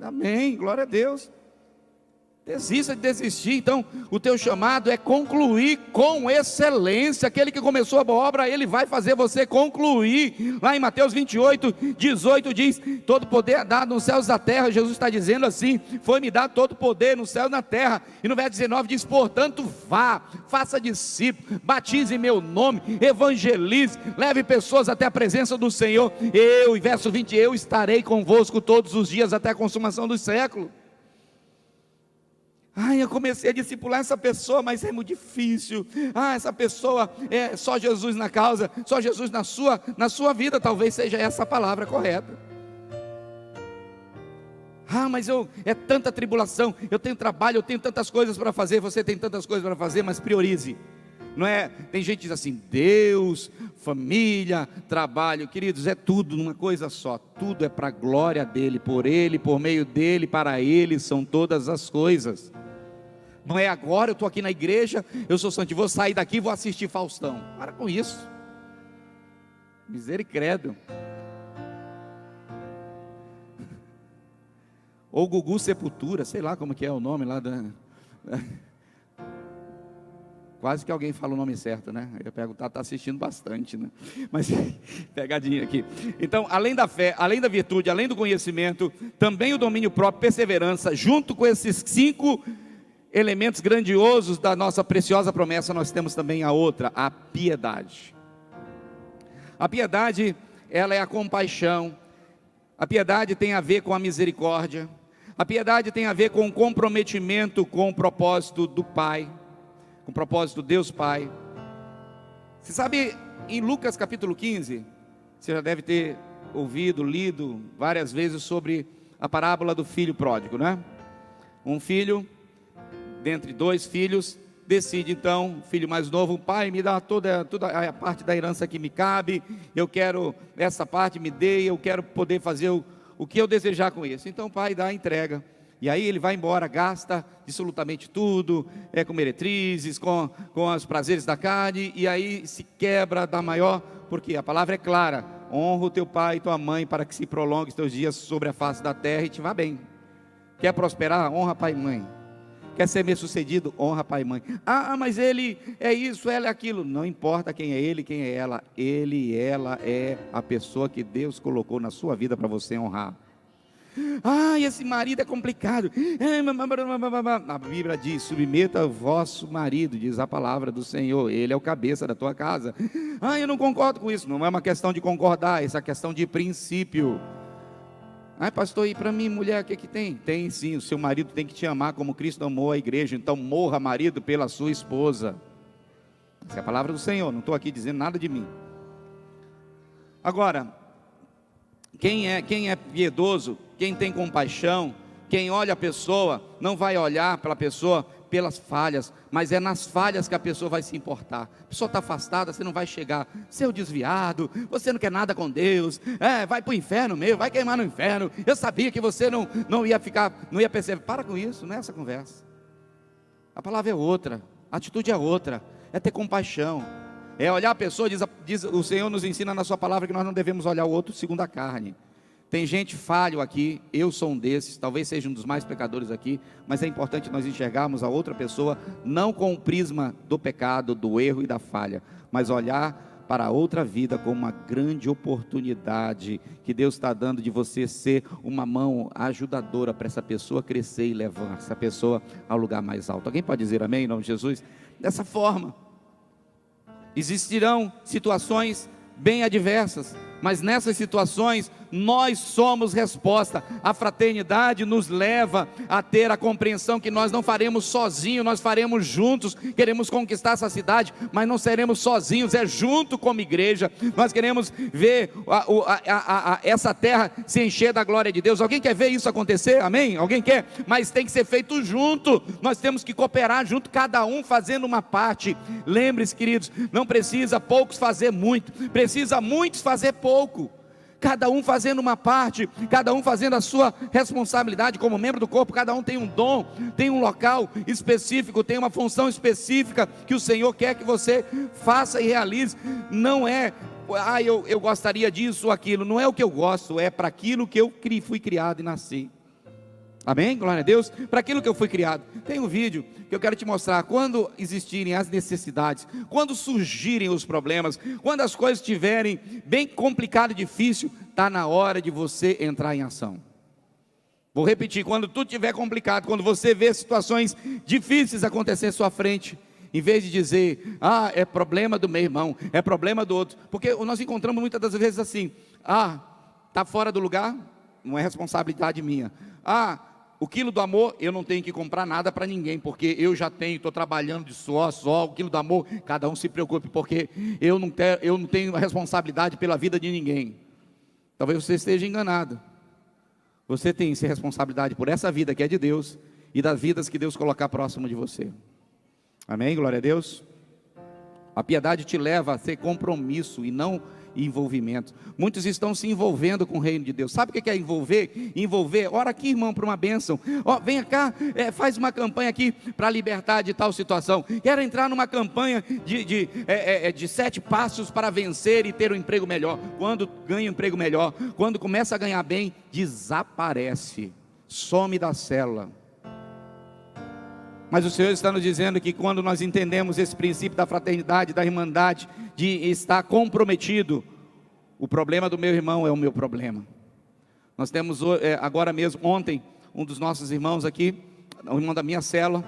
Amém, glória a Deus. Desista de desistir. Então o teu chamado é concluir com excelência. Aquele que começou a boa obra, ele vai fazer você concluir. Lá em Mateus 28, 18 diz: todo poder é dado nos céus e na terra. Jesus está dizendo assim: foi-me dado todo poder no céu e na terra. E no verso 19 diz: portanto vá, faça discípulos, batize em meu nome, evangelize, leve pessoas até a presença do Senhor. E verso 20, eu estarei convosco todos os dias até a consumação dos séculos. Eu comecei a discipular essa pessoa, mas é muito difícil. Essa pessoa é só Jesus na causa, só Jesus na sua vida. Talvez seja essa a palavra correta. Mas é tanta tribulação, eu tenho trabalho, eu tenho tantas coisas para fazer. Você tem tantas coisas para fazer, mas priorize. Não é? Tem gente que diz assim: Deus, família, trabalho. Queridos, é tudo numa coisa só. Tudo é para a glória dele, por meio dele, para ele são todas as coisas. Não é agora, eu estou aqui na igreja, eu sou santo, vou sair daqui e vou assistir Faustão. Para com isso. Misericórdia. Ou Gugu Sepultura, sei lá como que é o nome lá da... Quase que alguém fala o nome certo, né? Eu ia perguntar, está assistindo bastante, né? Mas, pegadinha aqui. Então, além da fé, além da virtude, além do conhecimento, também o domínio próprio, perseverança, junto com esses 5 elementos grandiosos da nossa preciosa promessa, nós temos também a outra, a piedade. A piedade, ela é a compaixão. A piedade tem a ver com a misericórdia. A piedade tem a ver com o comprometimento com o propósito do Pai, com o propósito de Deus Pai. Você sabe, em Lucas capítulo 15, você já deve ter ouvido, lido várias vezes sobre a parábola do filho pródigo, né? Um filho, dentre 2 filhos, decide então, o filho mais novo, pai, me dá toda a parte da herança que me cabe, eu quero essa parte, me dê, eu quero poder fazer o que eu desejar com isso. Então o pai dá a entrega, e aí ele vai embora, gasta absolutamente tudo, com meretrizes, com os prazeres da carne, e aí se quebra da maior, porque a palavra é clara: honra o teu pai e tua mãe, para que se prolongue os teus dias sobre a face da terra e te vá bem. Quer prosperar? Honra pai e mãe. Quer ser bem-sucedido? Honra pai e mãe. Mas ele é isso, ela é aquilo. Não importa quem é ele, quem é ela. Ele e ela é a pessoa que Deus colocou na sua vida para você honrar. Esse marido é complicado. A Bíblia diz: submeta o vosso marido, diz a palavra do Senhor. Ele é o cabeça da tua casa. Eu não concordo com isso. Não é uma questão de concordar, essa é questão de princípio. Pastor, e para mim, mulher, o que tem? Tem sim, o seu marido tem que te amar como Cristo amou a igreja. Então morra, marido, pela sua esposa. Essa é a palavra do Senhor, não estou aqui dizendo nada de mim. Agora, quem é piedoso, quem tem compaixão, quem olha a pessoa, não vai olhar para a pessoa pelas falhas, mas é nas falhas que a pessoa vai se importar. A pessoa está afastada, você não vai chegar: seu desviado, você não quer nada com Deus, vai para o inferno mesmo, vai queimar no inferno, eu sabia que você não ia ficar, não ia perceber. Para com isso, não é essa conversa. A palavra é outra, a atitude é outra, é ter compaixão, é olhar a pessoa. Diz o Senhor nos ensina na sua palavra que nós não devemos olhar o outro segundo a carne. Tem gente falho aqui, eu sou um desses, talvez seja um dos mais pecadores aqui, mas é importante nós enxergarmos a outra pessoa, não com o prisma do pecado, do erro e da falha, mas olhar para a outra vida como uma grande oportunidade que Deus está dando de você ser uma mão ajudadora para essa pessoa crescer e levar essa pessoa ao lugar mais alto. Alguém pode dizer amém em nome de Jesus? Dessa forma, existirão situações bem adversas, mas nessas situações nós somos resposta. A fraternidade nos leva a ter a compreensão que nós não faremos sozinhos, nós faremos juntos. Queremos conquistar essa cidade, mas não seremos sozinhos, é junto como igreja. Nós queremos ver essa terra se encher da glória de Deus. Alguém quer ver isso acontecer? Amém? Alguém quer? Mas tem que ser feito junto, nós temos que cooperar junto, cada um fazendo uma parte. Lembre-se, queridos, não precisa poucos fazer muito, precisa muitos fazer pouco. Cada um fazendo uma parte, cada um fazendo a sua responsabilidade como membro do corpo. Cada um tem um dom, tem um local específico, tem uma função específica que o Senhor quer que você faça e realize. Não é, eu gostaria disso ou aquilo, não é o que eu gosto, é para aquilo que eu fui criado e nasci. Amém? Glória a Deus. Para aquilo que eu fui criado. Tem um vídeo que eu quero te mostrar. Quando existirem as necessidades, quando surgirem os problemas, quando as coisas estiverem bem complicado e difícil, está na hora de você entrar em ação. Vou repetir: quando tudo estiver complicado, quando você vê situações difíceis acontecer à sua frente, em vez de dizer: é problema do meu irmão, é problema do outro, porque nós encontramos muitas das vezes assim: está fora do lugar, não é responsabilidade minha. O quilo do amor, eu não tenho que comprar nada para ninguém, porque eu já tenho, estou trabalhando de suor a suor. O quilo do amor, cada um se preocupe, porque eu não tenho responsabilidade pela vida de ninguém. Talvez você esteja enganado. Você tem responsabilidade por essa vida que é de Deus, e das vidas que Deus colocar próximo de você. Amém? Glória a Deus. A piedade te leva a ter compromisso e não envolvimento. Muitos estão se envolvendo com o reino de Deus. Sabe o que é envolver? Envolver, ora aqui, irmão, para uma bênção. Venha cá, faz uma campanha aqui para libertar de tal situação. Quero entrar numa campanha de 7 passos para vencer e ter um emprego melhor. Quando ganha um emprego melhor, quando começa a ganhar bem, desaparece, some da célula. Mas o Senhor está nos dizendo que quando nós entendemos esse princípio da fraternidade, da irmandade, de estar comprometido, o problema do meu irmão é o meu problema. Nós temos agora mesmo, ontem, um dos nossos irmãos aqui, o irmão da minha célula,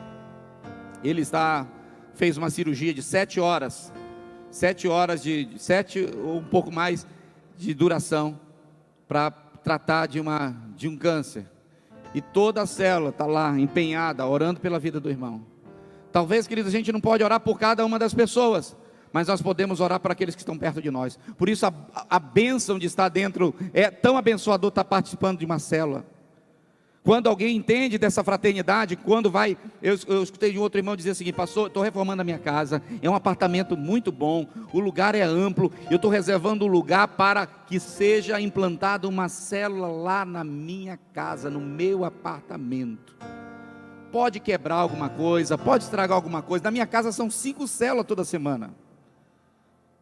ele fez uma cirurgia de 7 horas, 7 ou um pouco mais de duração, para tratar de um câncer. E toda a célula está lá, empenhada, orando pela vida do irmão. Talvez, queridos, a gente não pode orar por cada uma das pessoas, mas nós podemos orar para aqueles que estão perto de nós. Por isso a bênção de estar dentro, é tão abençoador estar participando de uma célula. Quando alguém entende dessa fraternidade, eu escutei de um outro irmão dizer o seguinte: pastor, estou reformando a minha casa, é um apartamento muito bom, o lugar é amplo, eu estou reservando um lugar para que seja implantada uma célula lá na minha casa, no meu apartamento. Pode quebrar alguma coisa, pode estragar alguma coisa, na minha casa são 5 células toda semana.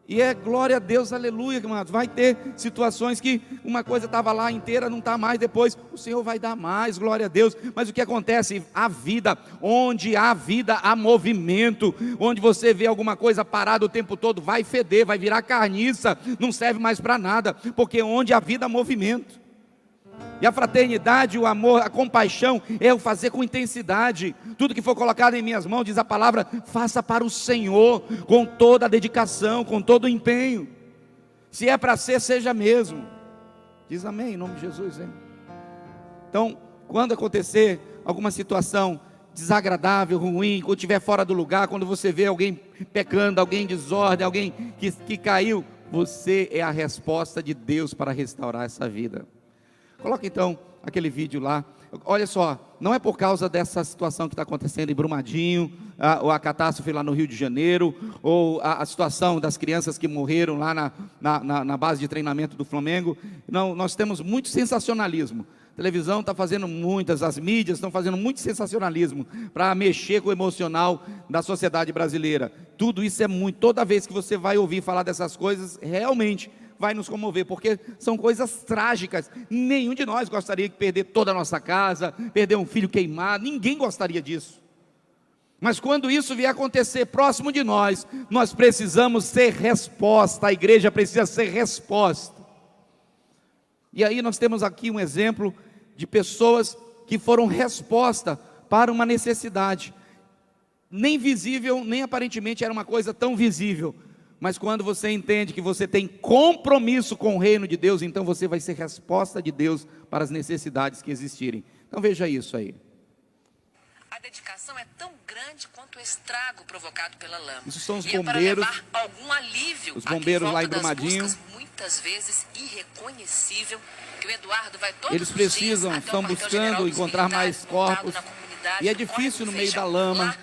E glória a Deus, aleluia, irmãos. Vai ter situações que uma coisa estava lá inteira, não está mais, depois o Senhor vai dar mais, glória a Deus. Mas o que acontece? A vida, onde há vida, há movimento. Onde você vê alguma coisa parada o tempo todo, vai feder, vai virar carniça, não serve mais para nada, porque onde há vida, há movimento. E a fraternidade, o amor, a compaixão, é o fazer com intensidade. Tudo que for colocado em minhas mãos, diz a palavra, faça para o Senhor, com toda a dedicação, com todo o empenho. Se é para ser, seja mesmo. Diz amém, em nome de Jesus, hein? Então, quando acontecer alguma situação desagradável, ruim, quando estiver fora do lugar, quando você vê alguém pecando, alguém em desordem, alguém que caiu, você é a resposta de Deus para restaurar essa vida. Coloca então aquele vídeo lá. Olha só, não é por causa dessa situação que está acontecendo em Brumadinho, ou a catástrofe lá no Rio de Janeiro, ou a situação das crianças que morreram lá na base de treinamento do Flamengo. Não, nós temos muito sensacionalismo. A televisão está fazendo as mídias estão fazendo muito sensacionalismo para mexer com o emocional da sociedade brasileira. Tudo isso é muito. Toda vez que você vai ouvir falar dessas coisas, realmente vai nos comover, porque são coisas trágicas. Nenhum de nós gostaria de perder toda a nossa casa, perder um filho queimado, ninguém gostaria disso. Mas quando isso vier acontecer próximo de nós, nós precisamos ser resposta, a igreja precisa ser resposta. E aí nós temos aqui um exemplo de pessoas que foram resposta para uma necessidade, nem visível, nem aparentemente era uma coisa tão visível, mas quando você entende que você tem compromisso com o reino de Deus, então você vai ser resposta de Deus para as necessidades que existirem. Então veja isso aí. A dedicação é tão grande quanto o estrago provocado pela lama. Isso são os bombeiros. Para levar algum alívio, os bombeiros lá em Brumadinho. Muitas vezes irreconhecível, que o Eduardo vai todos eles precisam, estão buscando encontrar mais corpos. E é difícil no meio da lama.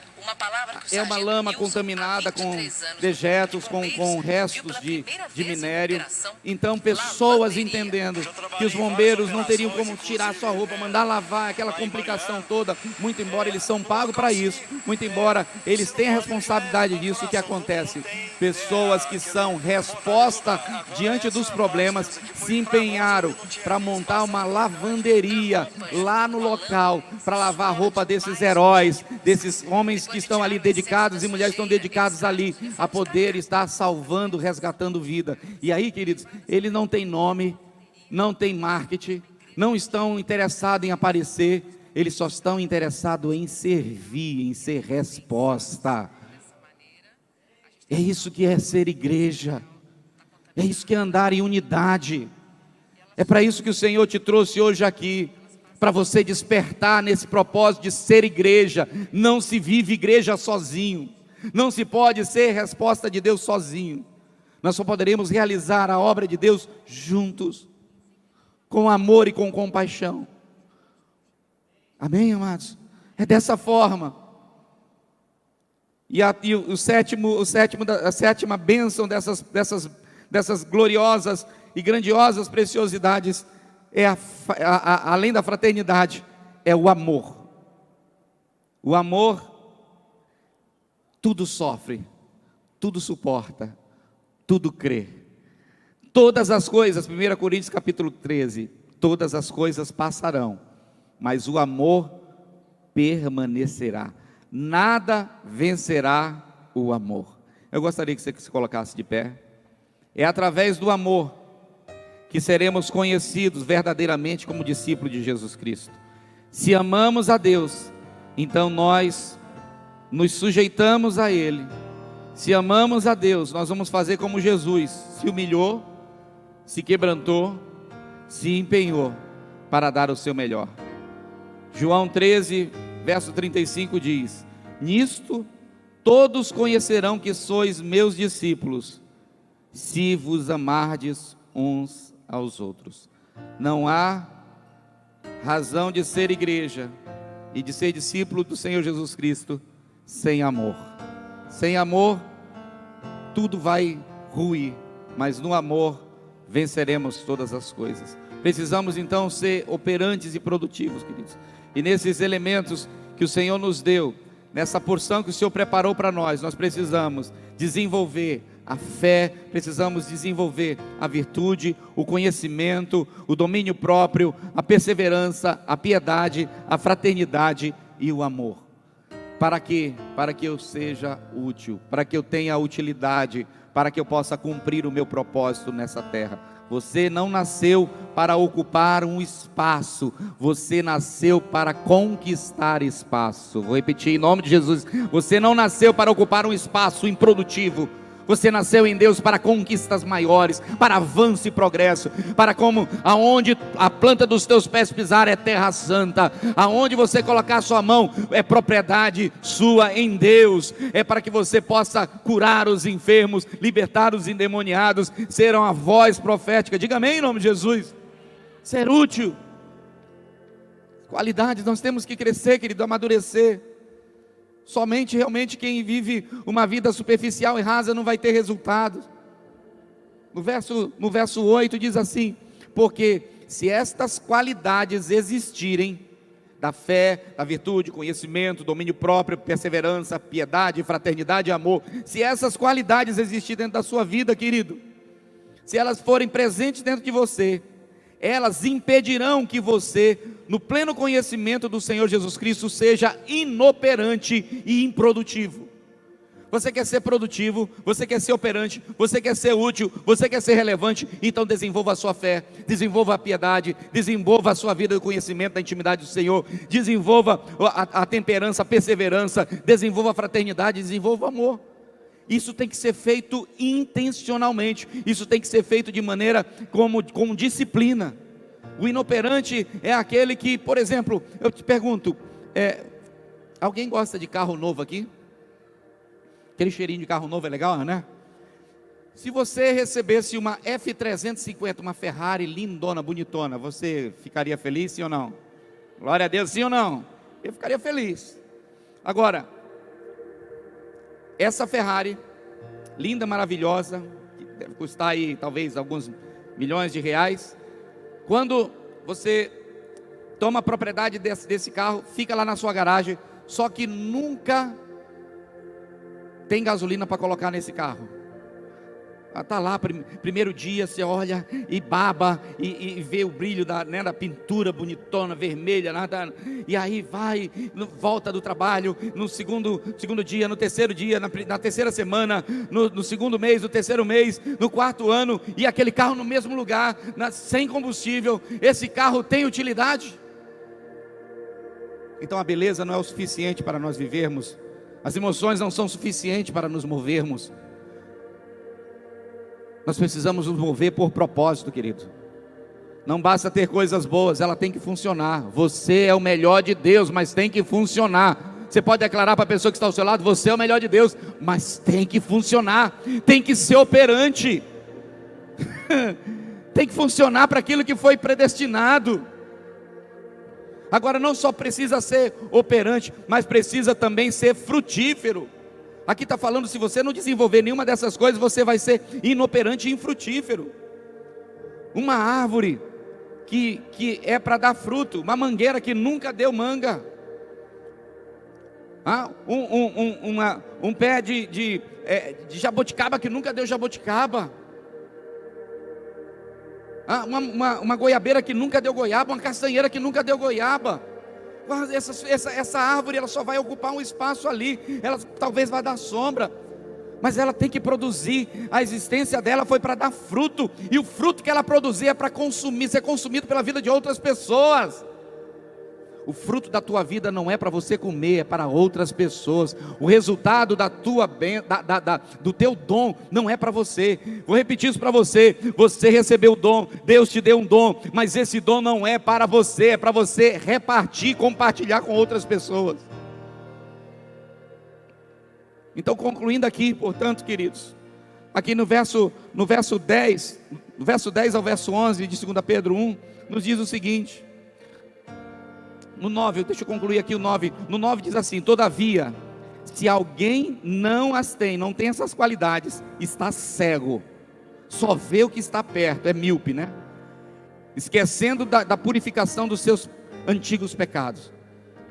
É uma lama contaminada com dejetos, com restos de minério. Então pessoas entendendo que os bombeiros não teriam como tirar sua roupa, mandar lavar, aquela complicação toda, muito embora eles são pagos para isso, muito embora eles tenham a responsabilidade disso. O que acontece? Pessoas que são resposta diante dos problemas se empenharam para montar uma lavanderia lá no local, para lavar a roupa desses heróis, desses homens que estão ali dedicados e mulheres que estão dedicadas ali a poder estar salvando, resgatando vida. E aí, queridos, eles não têm nome, não têm marketing, não estão interessados em aparecer, eles só estão interessados em servir, em ser resposta. É isso que é ser igreja, é isso que é andar em unidade. É para isso que o Senhor te trouxe hoje aqui, para você despertar nesse propósito de ser igreja. Não se vive igreja sozinho, não se pode ser resposta de Deus sozinho. Nós só poderemos realizar a obra de Deus juntos, com amor e com compaixão. Amém, amados? É dessa forma. A sétima bênção dessas gloriosas e grandiosas preciosidades além da fraternidade, é o amor. O amor tudo sofre, tudo suporta, tudo crê. Todas as coisas, 1 Coríntios capítulo 13, todas as coisas passarão, mas o amor permanecerá. Nada vencerá o amor. Eu gostaria que você se colocasse de pé. É através do amor que seremos conhecidos verdadeiramente como discípulos de Jesus Cristo. Se amamos a Deus, então nós nos sujeitamos a Ele. Se amamos a Deus, nós vamos fazer como Jesus: se humilhou, se quebrantou, se empenhou para dar o seu melhor. João 13, verso 35 diz: nisto todos conhecerão que sois meus discípulos, se vos amardes uns aos outros. Não há razão de ser igreja e de ser discípulo do Senhor Jesus Cristo sem amor. Sem amor tudo vai ruir, mas no amor venceremos todas as coisas. Precisamos então ser operantes e produtivos, queridos. E nesses elementos que o Senhor nos deu, nessa porção que o Senhor preparou para nós, nós precisamos desenvolver a fé, precisamos desenvolver a virtude, o conhecimento, o domínio próprio, a perseverança, a piedade, a fraternidade e o amor. Para quê? Para que eu seja útil, para que eu tenha utilidade, para que eu possa cumprir o meu propósito nessa terra. Você não nasceu para ocupar um espaço, você nasceu para conquistar espaço. Vou repetir em nome de Jesus: você não nasceu para ocupar um espaço improdutivo. Você nasceu em Deus para conquistas maiores, para avanço e progresso, para como aonde a planta dos teus pés pisar é terra santa, aonde você colocar a sua mão é propriedade sua em Deus, é para que você possa curar os enfermos, libertar os endemoniados, ser uma voz profética. Diga amém em nome de Jesus. Ser útil. Qualidades, nós temos que crescer, querido, amadurecer. Somente realmente quem vive uma vida superficial e rasa não vai ter resultados. No verso 8 diz assim: porque se estas qualidades existirem, da fé, da virtude, conhecimento, domínio próprio, perseverança, piedade, fraternidade e amor, se essas qualidades existirem dentro da sua vida, querido, se elas forem presentes dentro de você, elas impedirão que você, no pleno conhecimento do Senhor Jesus Cristo, seja inoperante e improdutivo. Você quer ser produtivo, você quer ser operante, você quer ser útil, você quer ser relevante, então desenvolva a sua fé, desenvolva a piedade, desenvolva a sua vida de conhecimento da intimidade do Senhor, desenvolva a temperança, a perseverança, desenvolva a fraternidade, desenvolva o amor. Isso tem que ser feito intencionalmente, isso tem que ser feito de maneira com disciplina. O inoperante é aquele que, por exemplo, eu te pergunto, alguém gosta de carro novo aqui? Aquele cheirinho de carro novo é legal, né? Se você recebesse uma F350, uma Ferrari lindona, bonitona, você ficaria feliz, sim ou não? Glória a Deus, sim ou não? Eu ficaria feliz. Agora, essa Ferrari, linda, maravilhosa, que deve custar aí talvez alguns milhões de reais, quando você toma a propriedade desse carro, fica lá na sua garagem, só que nunca tem gasolina para colocar nesse carro. Está lá, primeiro dia, você olha e baba, e vê o brilho da pintura bonitona, vermelha, e aí vai, volta do trabalho, no segundo dia, no terceiro dia, na terceira semana, no segundo mês, no terceiro mês, no quarto ano, e aquele carro no mesmo lugar, sem combustível. Esse carro tem utilidade? Então a beleza não é o suficiente para nós vivermos, as emoções não são suficientes para nos movermos. Nós precisamos nos mover por propósito, querido. Não basta ter coisas boas, ela tem que funcionar. Você é o melhor de Deus, mas tem que funcionar. Você pode declarar para a pessoa que está ao seu lado: você é o melhor de Deus, mas tem que funcionar, tem que ser operante. Tem que funcionar para aquilo que foi predestinado. Agora não só precisa ser operante, mas precisa também ser frutífero. Aqui está falando, se você não desenvolver nenhuma dessas coisas, você vai ser inoperante e infrutífero. Uma árvore que é para dar fruto, uma mangueira que nunca deu manga, um pé de jabuticaba que nunca deu jabuticaba, uma goiabeira que nunca deu goiaba, uma castanheira que nunca deu goiaba. Essa árvore, ela só vai ocupar um espaço ali, ela talvez vá dar sombra, mas ela tem que produzir. A existência dela foi para dar fruto, e o fruto que ela produzir é para ser consumido pela vida de outras pessoas. O fruto da tua vida não é para você comer, é para outras pessoas. O resultado do teu dom não é para você. Vou repetir isso para você. Você recebeu o dom, Deus te deu um dom, mas esse dom não é para você, é para você repartir, compartilhar com outras pessoas. Então, concluindo aqui, portanto, queridos, aqui no verso 10, do verso 10 ao verso 11 de 2 Pedro 1, nos diz o seguinte. No 9, deixa eu concluir aqui o 9. No 9 diz assim: todavia, se alguém não tem essas qualidades, está cego, só vê o que está perto, é míope, né? Esquecendo da purificação dos seus antigos pecados.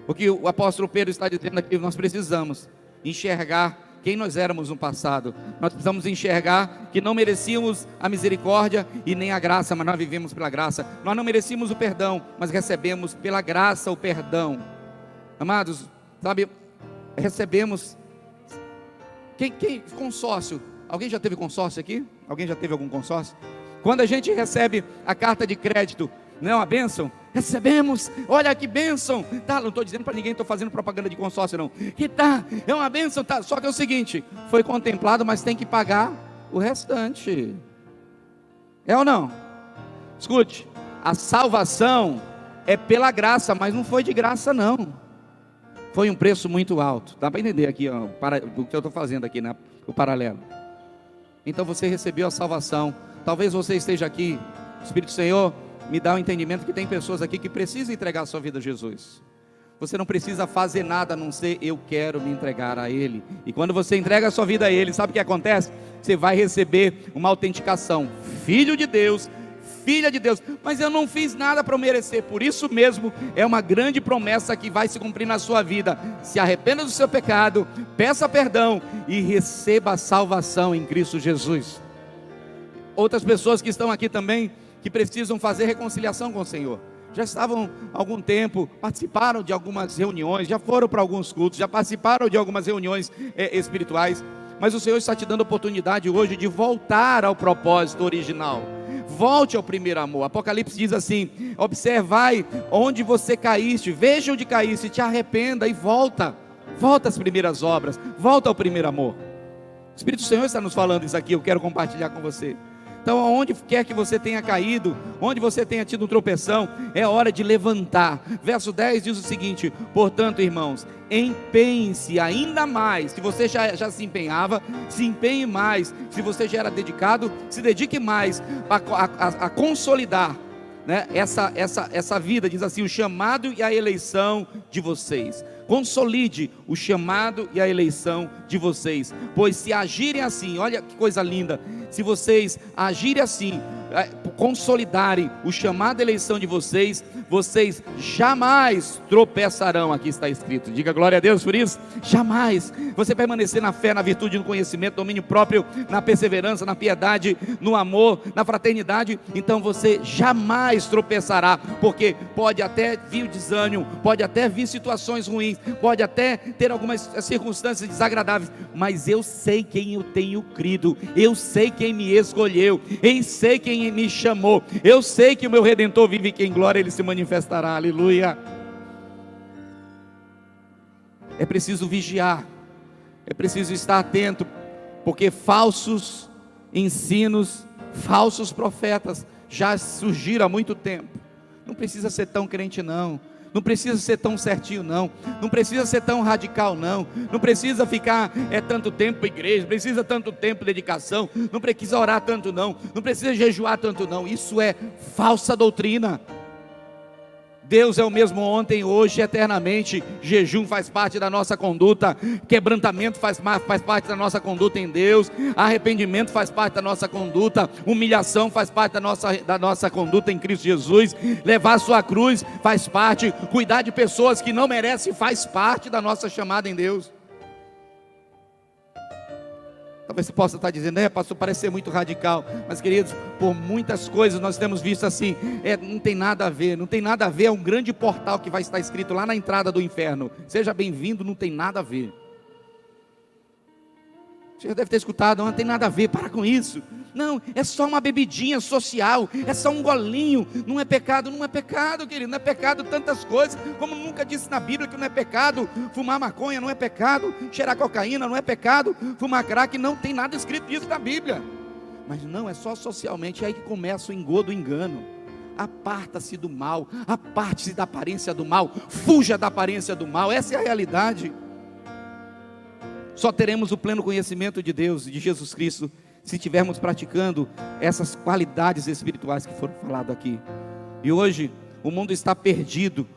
Porque o apóstolo Pedro está dizendo aqui, nós precisamos enxergar quem nós éramos no passado. Nós precisamos enxergar que não merecíamos a misericórdia e nem a graça, mas nós vivemos pela graça. Nós não merecíamos o perdão, mas recebemos pela graça o perdão. Amados, sabe, recebemos. Consórcio? Alguém já teve consórcio aqui? Alguém já teve algum consórcio? Quando a gente recebe a carta de crédito, não é uma bênção? Recebemos, olha que bênção, tá? Não estou dizendo para ninguém, estou fazendo propaganda de consórcio não, que tá, é uma bênção, tá? Só que é o seguinte, foi contemplado, mas tem que pagar o restante, é ou não? Escute, a salvação é pela graça, mas não foi de graça não, foi um preço muito alto, dá para entender aqui, ó, o que eu estou fazendo aqui, né? O paralelo. Então você recebeu a salvação, talvez você esteja aqui, Espírito Senhor me dá o entendimento que tem pessoas aqui que precisam entregar a sua vida a Jesus. Você não precisa fazer nada a não ser eu quero me entregar a Ele. E quando você entrega a sua vida a Ele, sabe o que acontece? Você vai receber uma autenticação, filho de Deus, filha de Deus. Mas eu não fiz nada para merecer. Por isso mesmo é uma grande promessa que vai se cumprir na sua vida. Se arrependa do seu pecado, peça perdão e receba a salvação em Cristo Jesus. Outras pessoas que estão aqui também, que precisam fazer reconciliação com o Senhor, já estavam há algum tempo, participaram de algumas reuniões, já foram para alguns cultos, já participaram de algumas reuniões espirituais, mas o Senhor está te dando a oportunidade hoje de voltar ao propósito original. Volte ao primeiro amor. Apocalipse diz assim: observai onde você caíste, veja onde caíste, te arrependa e volta às primeiras obras, volta ao primeiro amor. O Espírito do Senhor está nos falando isso aqui, eu quero compartilhar com você. Então, aonde quer que você tenha caído, onde você tenha tido um tropeção, é hora de levantar. Verso 10 diz o seguinte: portanto, irmãos, empenhe-se ainda mais. Se você já se empenhava, se empenhe mais. Se você já era dedicado, se dedique mais a consolidar, né, essa vida. Diz assim: o chamado e a eleição de vocês. Consolide o chamado e a eleição de vocês, pois se agirem assim, olha que coisa linda, se vocês agirem assim, consolidarem o chamado e a eleição de vocês, vocês jamais tropeçarão. Aqui está escrito, diga glória a Deus por isso. Jamais. Você permanecer na fé, na virtude, no conhecimento, domínio próprio, na perseverança, na piedade, no amor, na fraternidade, então você jamais tropeçará, porque pode até vir o desânimo, pode até vir situações ruins, pode até ter algumas circunstâncias desagradáveis, mas eu sei quem eu tenho crido, eu sei quem me escolheu, eu sei quem me chamou, eu sei que o meu Redentor vive, que em glória Ele se manifestará, aleluia. É preciso vigiar, é preciso estar atento, porque falsos ensinos, falsos profetas já surgiram há muito tempo. Não precisa ser tão crente não, não precisa ser tão certinho não, não precisa ser tão radical não, não precisa ficar tanto tempo em igreja, não precisa tanto tempo de dedicação, não precisa orar tanto não, não precisa jejuar tanto não. Isso é falsa doutrina. Deus é o mesmo ontem, hoje, eternamente. Jejum faz parte da nossa conduta, quebrantamento faz parte da nossa conduta em Deus, arrependimento faz parte da nossa conduta, humilhação faz parte da nossa conduta em Cristo Jesus, levar a sua cruz faz parte, cuidar de pessoas que não merecem faz parte da nossa chamada em Deus. Talvez você possa estar dizendo, pastor, parece ser muito radical. Mas queridos, por muitas coisas nós temos visto assim, não tem nada a ver, é um grande portal que vai estar escrito lá na entrada do inferno, seja bem-vindo, não tem nada a ver. Você já deve ter escutado, não tem nada a ver, para com isso. Não, é só uma bebidinha social, é só um golinho, não é pecado, querido, não é pecado tantas coisas, como nunca disse na Bíblia que não é pecado fumar maconha, não é pecado cheirar cocaína, não é pecado fumar crack, não tem nada escrito disso na Bíblia. Mas não, é só socialmente, é aí que começa o engodo, o engano. Aparta-se do mal, aparte-se da aparência do mal, fuja da aparência do mal, essa é a realidade. Só teremos o pleno conhecimento de Deus e de Jesus Cristo se estivermos praticando essas qualidades espirituais que foram faladas aqui. E hoje o mundo está perdido,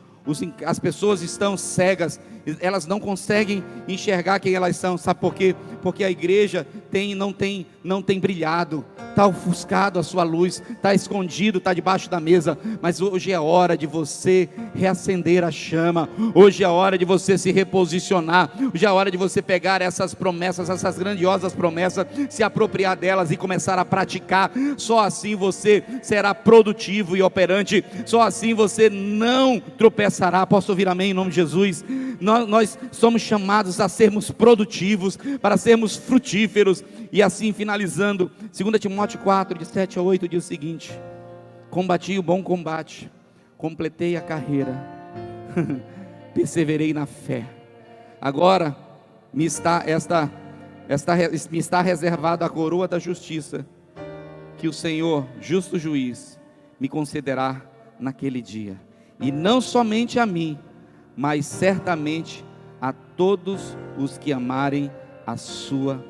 as pessoas estão cegas, elas não conseguem enxergar quem elas são. Sabe por quê? Porque a igreja não tem brilhado, está ofuscado a sua luz, está escondido, está debaixo da mesa. Mas hoje é hora de você reacender a chama, hoje é hora de você se reposicionar, hoje é hora de você pegar essas promessas, essas grandiosas promessas, se apropriar delas e começar a praticar. Só assim você será produtivo e operante, só assim você não tropeçará. Posso ouvir amém em nome de Jesus? Nós somos chamados a sermos produtivos, para sermos frutíferos. E assim, finalizando, 2 Timóteo 4, de 7 a 8, diz o seguinte: combati o bom combate, completei a carreira, perseverei na fé. Agora me está reservada a coroa da justiça, que o Senhor, justo juiz, me concederá naquele dia. E não somente a mim, mas certamente a todos os que amarem a sua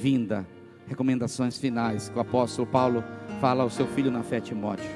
vinda. Recomendações finais que o apóstolo Paulo fala ao seu filho na fé, Timóteo.